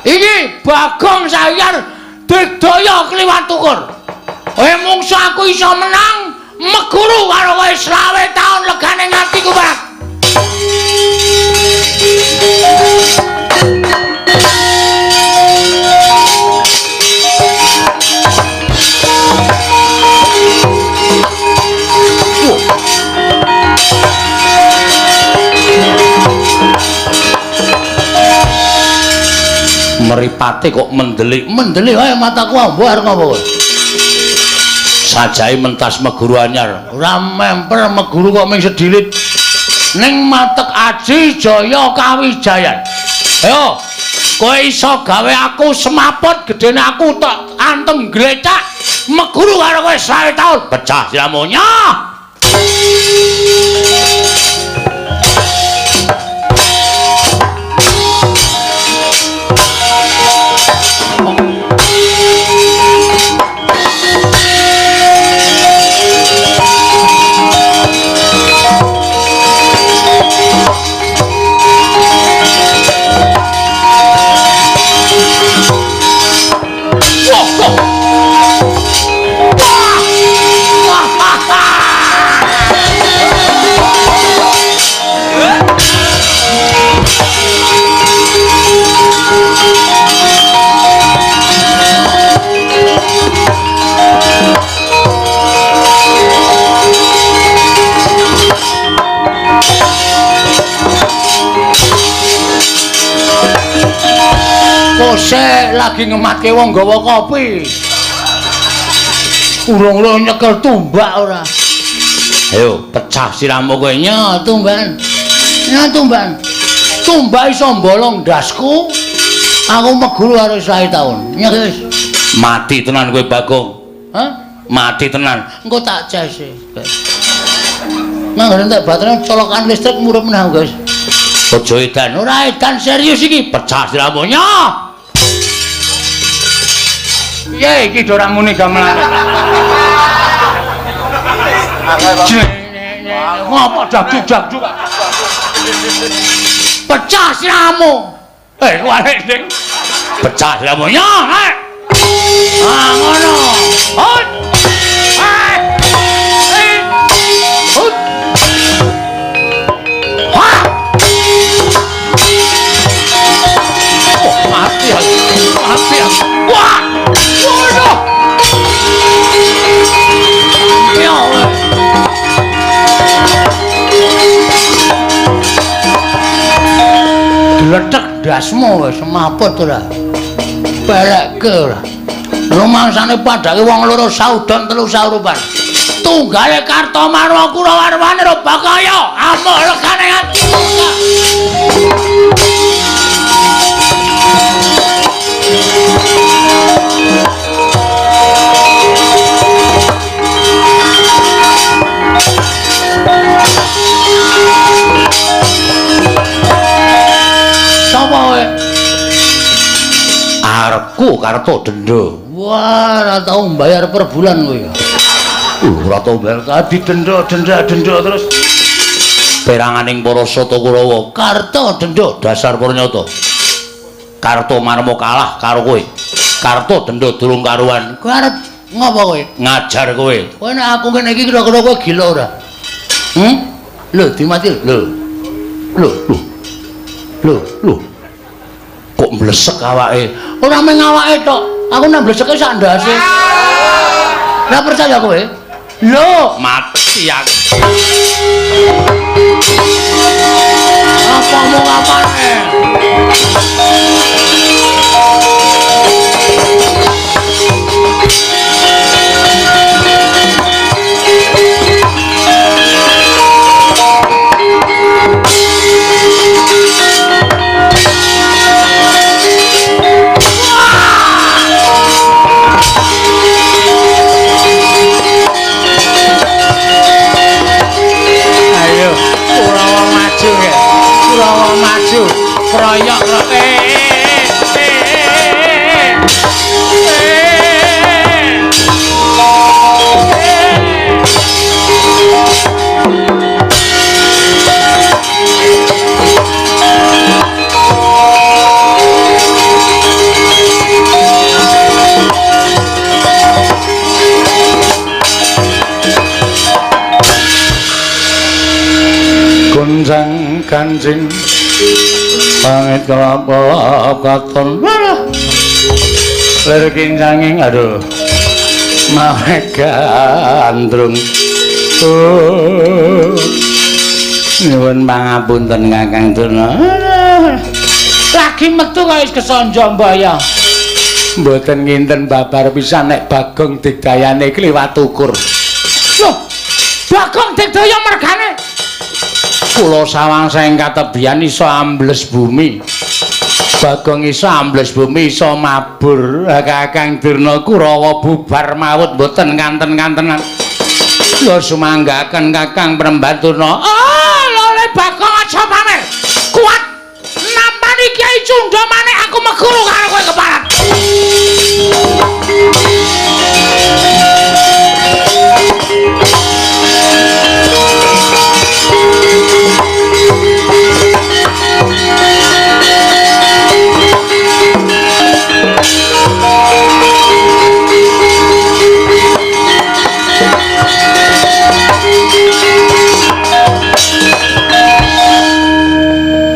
S2: Iki Bagong Sayar digdaya kliwat tukur. Kowe mungsu aku iso menang meguru karo kowe 20 taun legane ngatiku barak. Meripate kok mendelik wae mataku ambar ngopo sajae mentas meguru anyar ora memper meguru kok ming sedilit ning matek aji jaya kawijayan ayo kowe iso gawe aku semaput gedene aku tok antem glecak meguru karo kowe 20 taun pecah siramunya. Kose lagi ngematke wong gawa kopi. Urung-urung nyekel tumbak ora. Ayo pecah siramu kowe nya tumban. Nya tumban. Tumbak iso mbolong ndasku. Aku meguru karo sae taun. Nya wis. Mati tenan kowe Bagong. Hah? Mati tenan. Engko tak ces. Mangan entek baterai colokan listrik murup menah guys. Aja edan, ora edan serius iki. Pecah siramu nya. Piye iki ora muni gamelan. Ngopo dak-dak. Pecah siramu. Kuwi Ding. Pecah siramu nya. Ah ngono. Hot. Hot. Wah. Oh, mati. Wah. Waduh. Ya. Diletek dasmu wis semaput ora. Balekke ora. Rumangsane padake wong loro saudon telu saurupan. Tunggale Kartomarwa Kurawarwane ro Bakaya amuk legane ati. Sapa kowe? Arepku Karto Denda. Wah, ora tau mbayar per bulan kowe. Ora tau mbayar tadi denda terus peranganing para Sata Kurawa. Karto Denda dasar Purnyata. Karto Marmo kalah karo kowe. Karto Denda durung karuan. Kowe arep ngopo kowe? Ngajar kowe. Kowe nek aku kene iki kira-kira kowe gila ora? Lho, dimati lho. Lho. Kok mlesek awake? Ora mung awake tok. Aku nang mleseke sak ndase. Ora percaya kowe? Lho, mati aku. Apa mau ngapane? Maju kroyok
S1: Gunjang Kanjeng pamit kelapa katon lir kincanging aduh mawe gandrung nyuwun pangapunten Kakang Durna lagi metu kaya wis kesonjo mbaya mboten nginten babar pisan nek Bagong digdayane iki liwat ukur lho Bagong digdaya mergane kula sawangsa ing katebian iso ambles bumi. Bagong iso ambles bumi iso mabur. Kakang Durna Kurawa bubar maut mboten kanten-kantenan. Lha sumanggaken Kakang Prembaturna. Oh, lho Bagong aja pamer. Kuat nampani Kyai Cundha maneh aku meguru karo kowe keparat.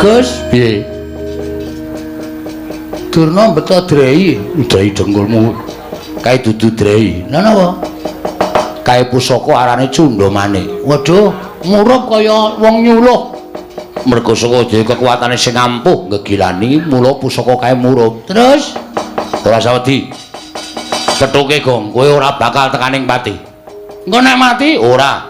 S1: Gus, piye? Durna beto drei, drei dengkulmu. Kae dudu drei. Lah napa? Kae pusaka arane Cundha Manik. Waduh, murup kaya wong nyuluh.
S2: Mergo saka dhewe kekuatane sing ampuh ngegilani mula pusaka kae murup. Terus ora sawedi. Kethuke Gong, kowe ora bakal tekaning pati. Engko nek mati ora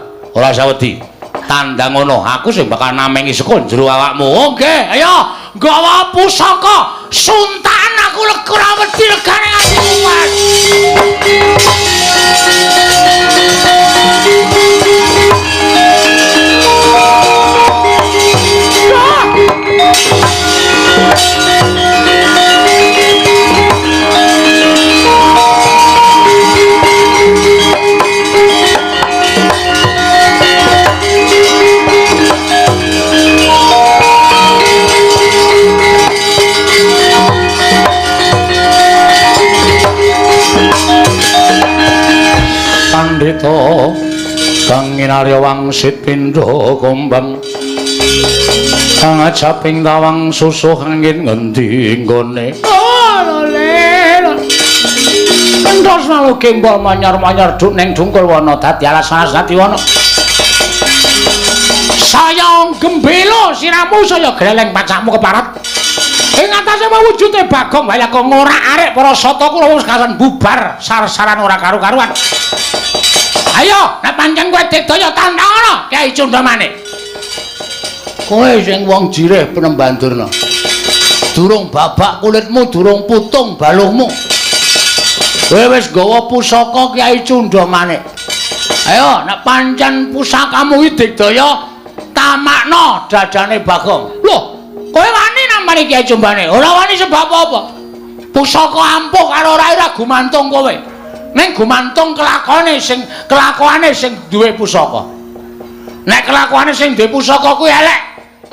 S2: sawedi. Tandang ngono, aku sing bakal namengi saka jero awakmu. Oke, ayo gawa pusaka suntan aku ora wedi legane atiku kuat.
S1: Pandhita kang minarya wangsit pindha gombang kang ajaping tawang susuh angin ngendi nggone entos malu kembal manyar-manyar duk ning dungkul wana dadi alas-alas dadi wana saya gembelo siramu saya greleng pacakmu keparat ing atase wujude Bagong wae kok ngorak-arik para sata kula wis kasan bubar sar-saran ora karu-karuan. Ayo, nek pancen kowe digdaya tandhana Kyai Cundamanik.
S2: Kowe sing wong jireh penembandurna. Durung babak kulitmu, durung putung baluhmu. Kowe wis gawa pusaka Kyai Cundamanik. Ayo, nek pancen pusakamu iki digdaya tamakna dadane Bagong.
S1: Loh, kowe wani nambani Kyai Cundamanik? Ora wani sebab apa? Pusaka ampuh karo ora gumantung kowe. Ning gumantung kelakuane sing duwe pusaka. Nek kelakuane sing duwe pusaka kuwi elek,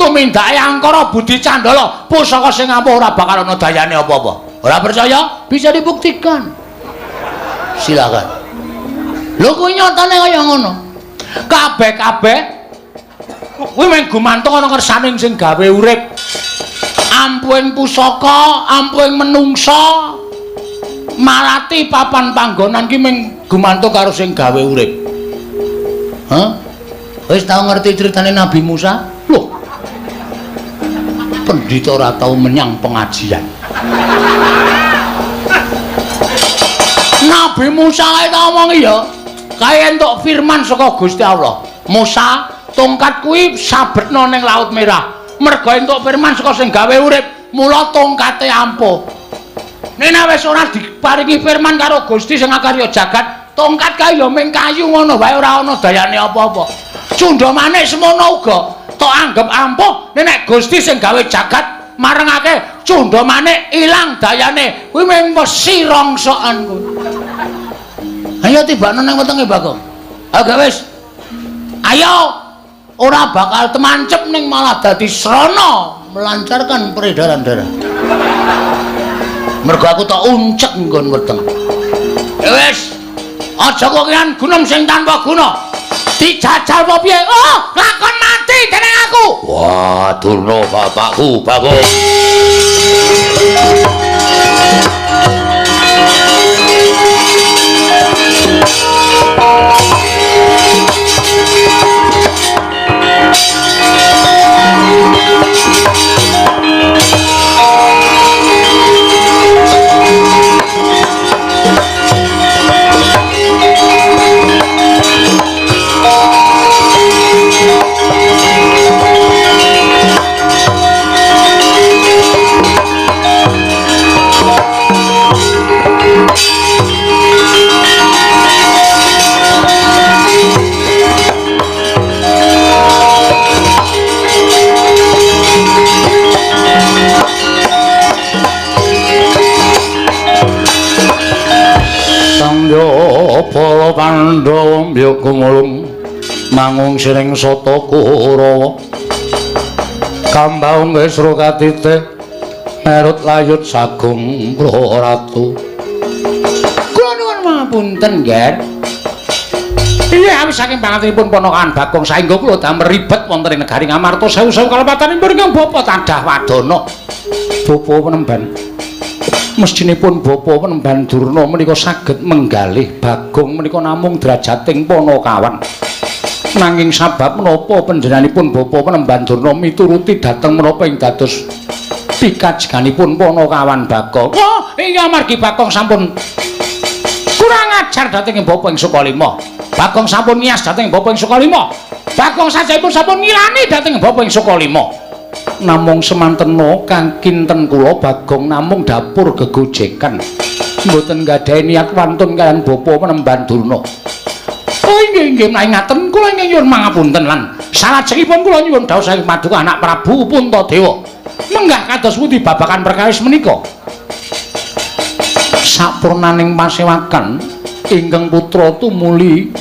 S1: tumindake angkara budi candala, pusaka sing ampuh ora bakal ana dayane apa-apa. Ora percaya? Bisa dibuktikan.
S2: Silakan.
S1: Lho kuwi nyatane kaya ngono. Kabeh-kabeh kuwi mung gumantung ana kersaning sing gawe urip. Ampuhing pusaka, ampuhing menungsa. Marati papan panggonan ki mung gumantung karo sing gawe urip.
S2: Hah? Wis tau ngerti ceritane Nabi Musa?
S1: Loh. Pendhita ora tau menyang pengajian. Nabi Musa kae tau ngomong ya, kae entuk firman saka Gusti Allah. Musa, tongkat kuwi sabetno ning Laut Merah. Mergo entuk firman saka sing gawe urip, mula tongkate ampuh. Nek wis ora diparingi firman karo Gusti sing akarya jagat, tongkat kae ya mung kayu ngono wae ora ana dayane apa-apa. Cundamanik semono uga tok anggap ampuh nek Gusti sing gawe jagat marengake Cundamanik ilang dayane kuwi mung wesi rongsokan kuwi. Ayo tibakno ning wetenge Bagong. Ayo wis. Ayo ora bakal temancep ning malah dadi srana melancarkan peredaran darah. Mergo aku tak uncek nggon weteng. Wis, aja kok kian gunung sing tanpa guna. Dijajal apa piye? Oh, lakon mati dening aku.
S2: Wah, durna bapakku, Bagong.
S1: Para Pandhawa mbiyok gumulung mangung siring sata Kurawa kambaung Wisra katitih merut layut sagung Praratu. Kula nuwun mapunten, Nggih. Iya, awis saking pangatenipun ponakan Bagong saengga kula damel ribet wonten ing negari Ngamarta sewu-sewu kalepatanipun ingkang bapa Tadah Wadana. Bapa Penemban. Mestinipun Bapa Penemban Durna menika saged menggalih Bagong menika namung drajating Panakawan. Nanging sabab menapa panjenenganipun Bapa Penemban Durna mituruti dhateng menapa ing dados pikajenganipun Panakawan Bagong. Oh, inggih amargi Bagong sampun kurang ajar dhateng Bapa ing Sukalima. Bagong sampun nias dhateng Bapa ing Sukalima. Bagong sajaipun sampun ngilani dhateng Bapa ing Sukalima. Namung semantena kang kinten kula Bagong namung dapur gegojekan. Mboten gadhahi niat wantun kaliyan Bapa Penemban Durna. Oh inggih menawi ngaten kula ingkang nyuwun mangapunten lan salajengipun kula nyuwun dawuh saking Paduka Anak Prabu Puntadewa. Menggah kados pundi babakan perkawis menika? Sapurnaning pasewakan ingkang putra tumuli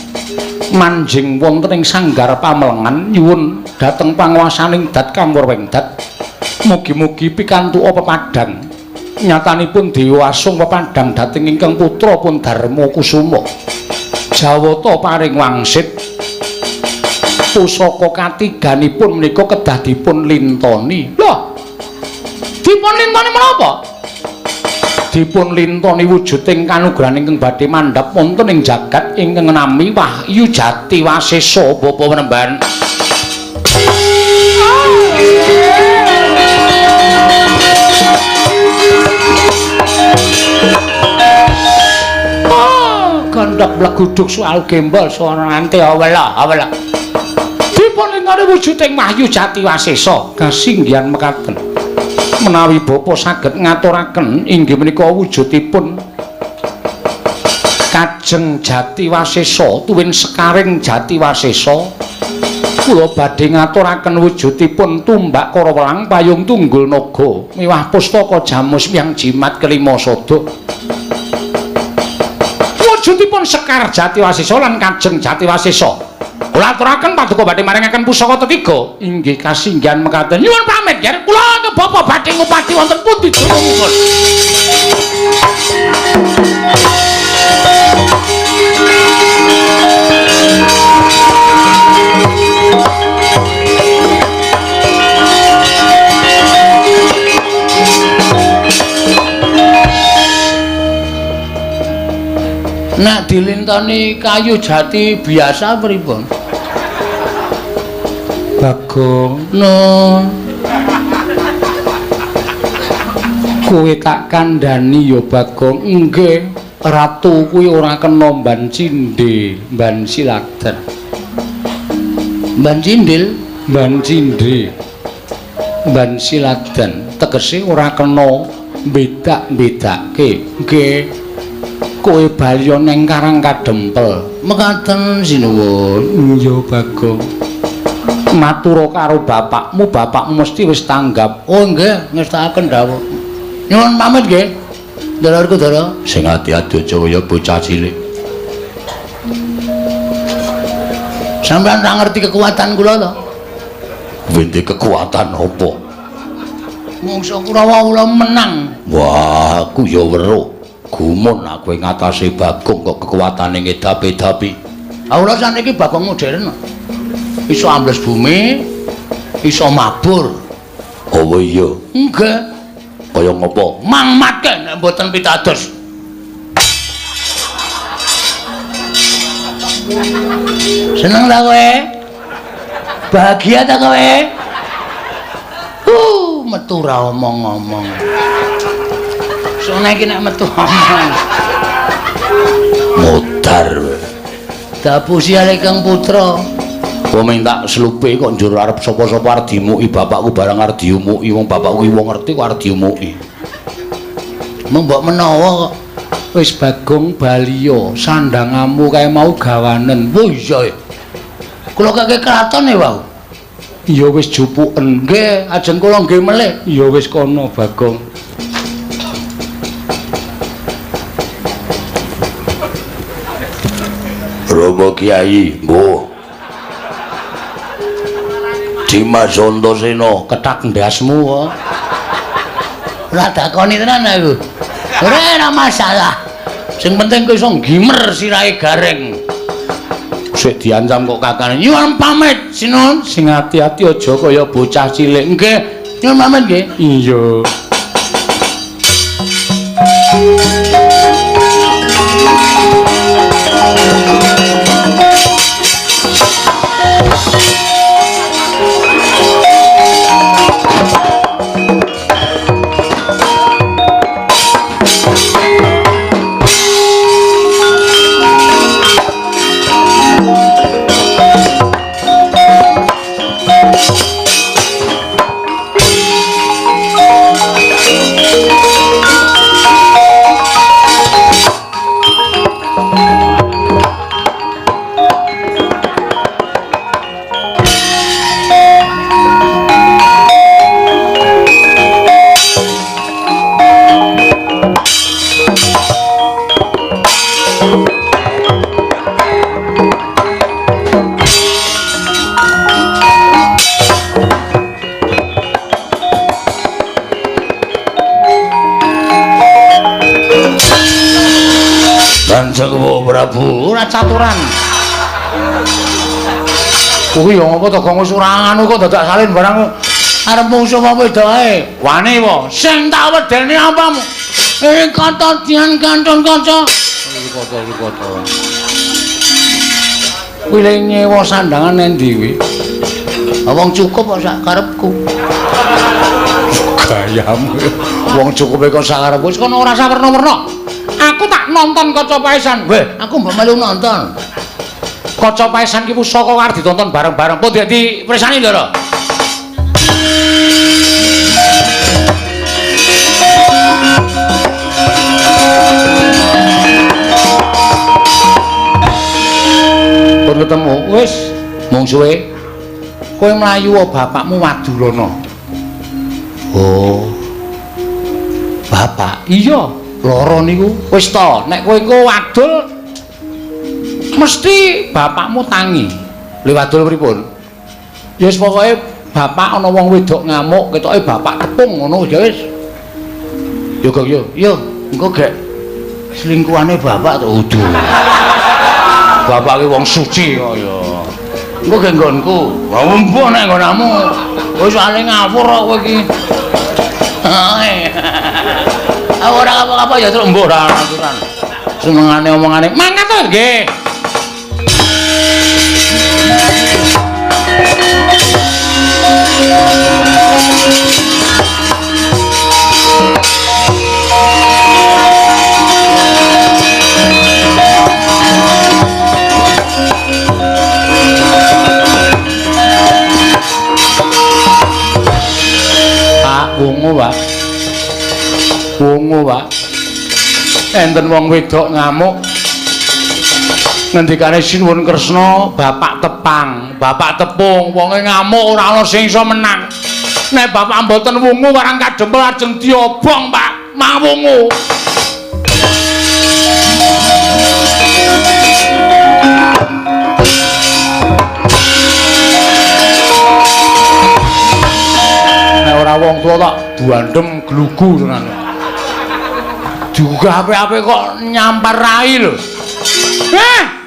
S1: manjing wonten ing sanggar pamelengan nyuwun dhateng panguwasaning Dat Kanggur Wengdat. Mugi-mugi pikantuka pepadhang nyatanipun Dewa Asung pepadhang dhateng ingkang putra pun Darma Kusuma. Jawata paring wangsit pusaka katiganipun menika kedah dipun lintoni. Lho, dipun lintoni menapa? Dipun lintoni wujuding kanugrahan ingkang badhe mandhap wonten ing jagat ingkang nami Wahyu Jati Wasesa Bapa Penemban. Kandhak bleguduk soal gembol suara ante awela. Dipun lintoni wujuding Wahyu Jati Wasesa kasinggihan mekaten. Menawi Bapa saged ngaturaken inggih menika wujudipun Kajeng Jati Wasesa tuwin Sekaring Jati Wasesa. Kula badhe ngaturaken wujudipun tumbak Karawelang payung tunggul naga miwah pustaka Jamus Hyang Jimat kelima sada. Wujudipun Sekar Jati Wasesa lan Kajeng Jati Wasesa. Kula aturaken Paduka badhe maringaken pusaka tetiga. Inggih kasinggihan mekaten. Nyuwun pamit yer kula ke Bapa badhe ngupati wonten pundi durungipun. Nek dilintoni kayu jati biasa pripun? Bagong, no. Kowe tak kandhani ya Bagong, nggih. Ratu kuwi ora kena mban cindhe, mban siladen. Mban cindil, mban cindhe. Mban siladen tegese ora kena bedak-bedake. Nggih. Kowe bali neng Karang Kadempel. Mekaten sinuwun. Iya Bagong. Matura karo bapakmu mesti wis tanggap. Oh nggih, ngestakaken dawuh. Nyuwun pamit nggih. Ndara Kudara, sing ati-ati aja kaya bocah cilik. Sampeyan ora ngerti kekuatan kula to? Wente kekuatan apa? Mungsa Kurawa menang. Wah, aku ya weruh. Gumun aku ing atase Bagong kok kekuatane ngedapi-dapi. Awula saniki Bagong modern. Iso ambles bumi, iso mabur. Oh iya. Nggih. Kaya ngopo? Mangmatke nek mboten pitados. Seneng ta kowe? Bahagia ta kowe? Metu ra omong-omong. Soale iki nek metu omong. Modar. Dapusi ale Kang Putra. Kok minta slupe kok njur arep sapa-sapa arep dimuki bapakku barang arep diumuki wong bapakku wong ngerti kok arep diumuki. Mbok menawa kok wis Bagong Baliya sandangamu kae mau gawanen. Oh iya. Kula kakek kraton e wau. Ya wis jupuken. Nggih, ajeng kula nggih melih. Ya wis kono Bagong. Romo Kiai, mbuh. Dimas Antasena ketak ndasmu kok. Ora dakoni tenan aku. Ora masalah. Sing penting kowe iso gimer sirahe gareng. Sik diancam kok kakane. Nyuwun pamit, Sinun. Sing ati-ati aja kaya bocah cilik. Nggih. Nyuwun pamit nggih. Iya.
S2: Kanjeng Prabu.
S1: Ora caturan. Kuwi yo apa to gong surangan kok dadak salin barang arep mungsuh apa wedoke. Wani wa sing tak wedeni apamu? Kata dian kanton kaca. Kata. Kuwi le nyewa sandangan endi kuwi? Wong cukup kok sak karepku. Gayamu. Wong cukupe kok sak karepku wis kono ora sawerna-werna. Aku tak nonton kaca paesan. Weh, aku mbok melu nonton. Kaca paesan ki pusaka arep ditonton bareng-bareng. Pun dadi presani lho. Pun ketemu wis mungsuhe. Kowe mlayu bapakmu Wadulana. Oh. Bapak, iya, lara niku. Wis to, nek kowe iku wadul mesti bapakmu tangi. Lha wadul pripun? Ya wis pokoke bapak ana wong wedok ngamuk, ketoke bapak tepung ngono ya wis. Yo kok yo, engko gek selingkuhane bapak to udu. Bapak ki wong suci kok ya. Engko gek nggonku. Wah embuh nek nggonmu. Wis ale ngawur kok kowe iki. Ora apa-apa ya terus embuh ora aturan. Senengane omongane mangkat to nggih. Wungu, Pak. Enten wong wedok ngamuk. Ngendikane Sinuwun Kresna, bapak tepang, bapak tepung, wonge ngamuk ora ana sing iso menang. Nek bapak mboten wungu warang kadempel ajeng diobong, Pak. Mawungu. Nek ora wong tuwa tak duandem glugu tenan. Juga ape-ape kok nyampar rai lho.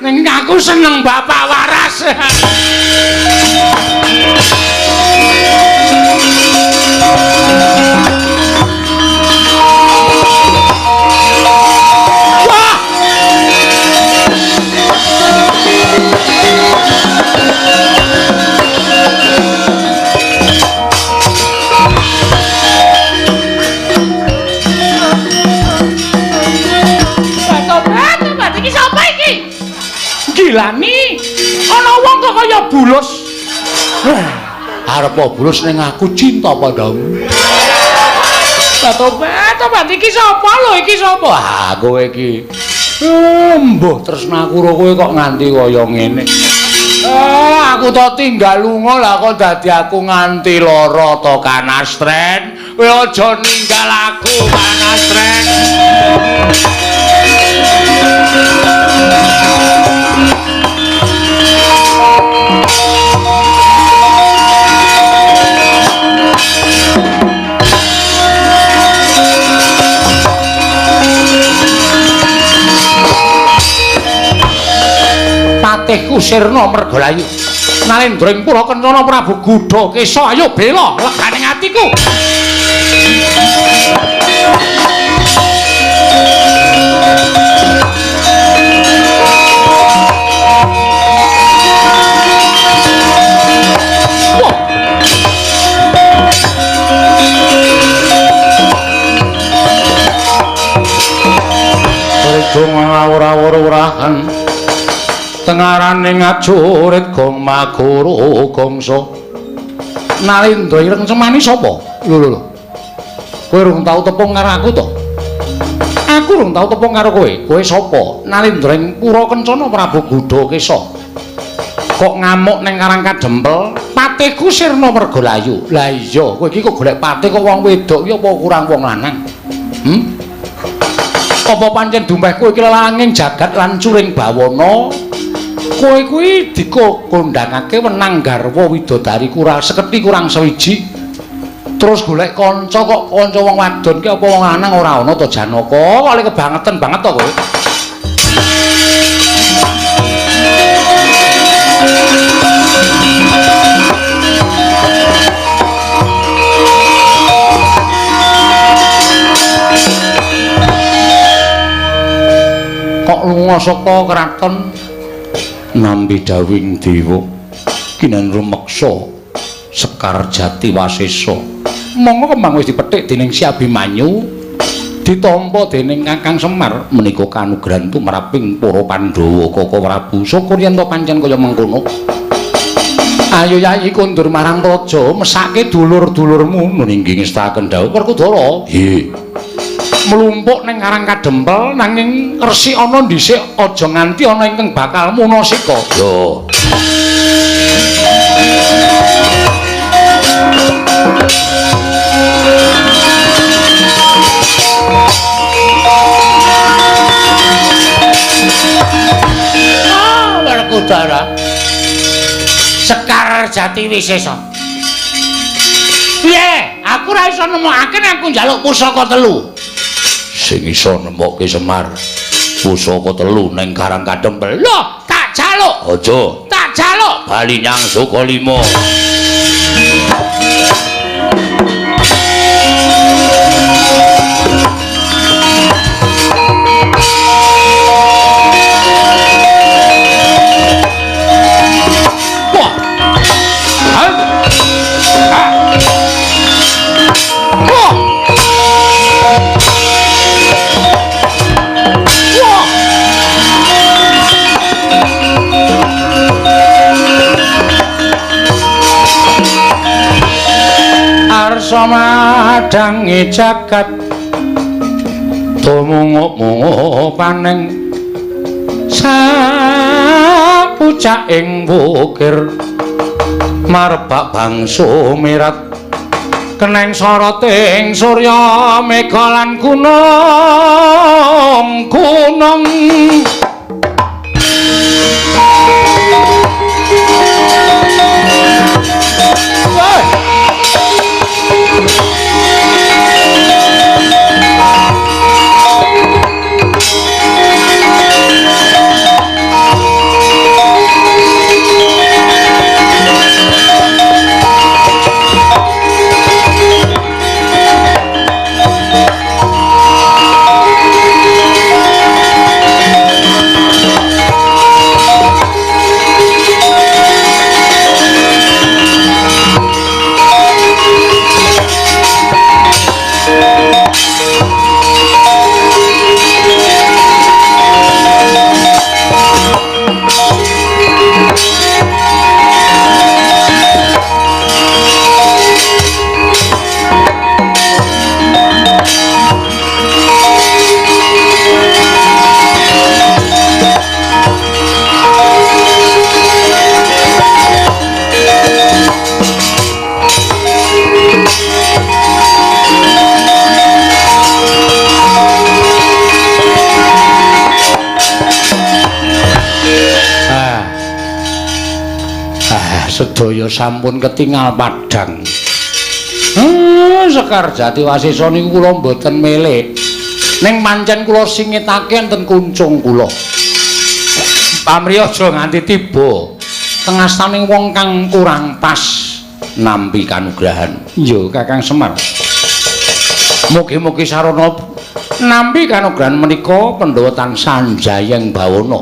S1: Ning aku seneng bapak waras. Wah! Gilani ana wong kok kaya bulus. Arep bulus ning aku cinta padamu. Tobat iki sapa lho iki sapa? Ah kowe iki. Mbuh tresnaku karo kowe kok nganti kaya ngene. Aku to tinggal lunga lah kok dadi aku nganti lara to Kanastren. Kowe aja ninggal aku Kanastren. Patihku sirna mergolayu nalendring pura kencana Prabu Gudha Kesa ayo bela leganing atiku. Dong ngawur-awur-urahan tengarane ngajurit gong magoro gongso Nalindra ireng semani sapa? Lho. Kowe urung tau tepung karo aku to? Aku urung tau tepung karo kowe. Kowe sapa? Nalindra ing Pura Kencana Prabu Gudha Kesa. Kok ngamuk ning Karang Kadempel? Patihku sirna mergolayu. Lah iya, kowe iki kok golek patih kok wong wedok iki apa kurang wong lanang? Apa pancen dumpeh kowe iki langing jagat lan curing bawana? Kowe kuwi dikondhangake wenang garwa widodari kurang seketi kurang sewiji. Terus golek kanca kok kanca wong wadon ki apa wong lanang ora ana to Janaka? Kok kebangetan banget to kowe. lunga saka kraton nampi dawing dewa kinan rumeksa Sekar Jati Wasesa. Monggo kembang wis dipethik dening Si Abimanyu ditampa dening Kakang Semar menika kanugrahan tumraping para Pandhawa Kaka Prabu. Syukur yen to pancen kaya mengkono. Ayo Yayi kundur marang raja mesake dulur-dulurmu nungging ngestaken dawuh Werkudara.
S2: Nggih.
S1: Mlumpuk ning Karang Kadempel nanging resik ana dhisik aja nganti ana ingkang bakal munasika.
S2: Yo.
S3: Werkudara Sekar Jati Wisesa. Piye? Aku ora iso nemokake nek aku njaluk pusaka telu.
S2: Sing iso nemokke Semar pusaka telu ning Karang Kadempel.
S3: Lho, tak jaluk.
S2: Aja
S3: Tak jaluk.
S2: bali nyang Sukalima.
S1: Arsa madangi jagat tumunguk-munguk paneng sapucak ing wukir marbak bangsu mirat keneng soroting surya mega lan gunung sedaya sampun ketingal padhang. Sekar Jati Wasesa niku kula mboten milih. Ning pancen kula singitake enten kuncung kula. Pamrih aja nganti tiba tengastaning wong kang kurang pas nampi kanugrahan. Yo Kakang Semar. Mugi-mugi sarana nampi kanugrahan menika Pandhawa tansah njayeng bawana.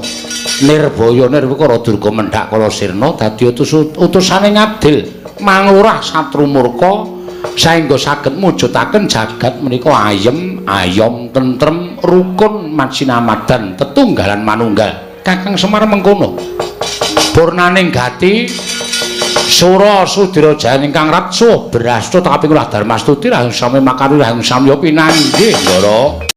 S1: Nirbaya nirwikara durga mendhak kala sirna dadi utusane Ngabdil manglurah satru murka saengga saged mujudaken jagat menika ayem, ayom, tentrem, rukun, matsinamadan, tetunggalan manunggal. Kakang Semar mengkono. Purnaning gati Sura Sudira Jaya ingkang ratsuh berasta kaping 10 Darmastuti rahang sami makarya rahang samya pinanggih Ndara.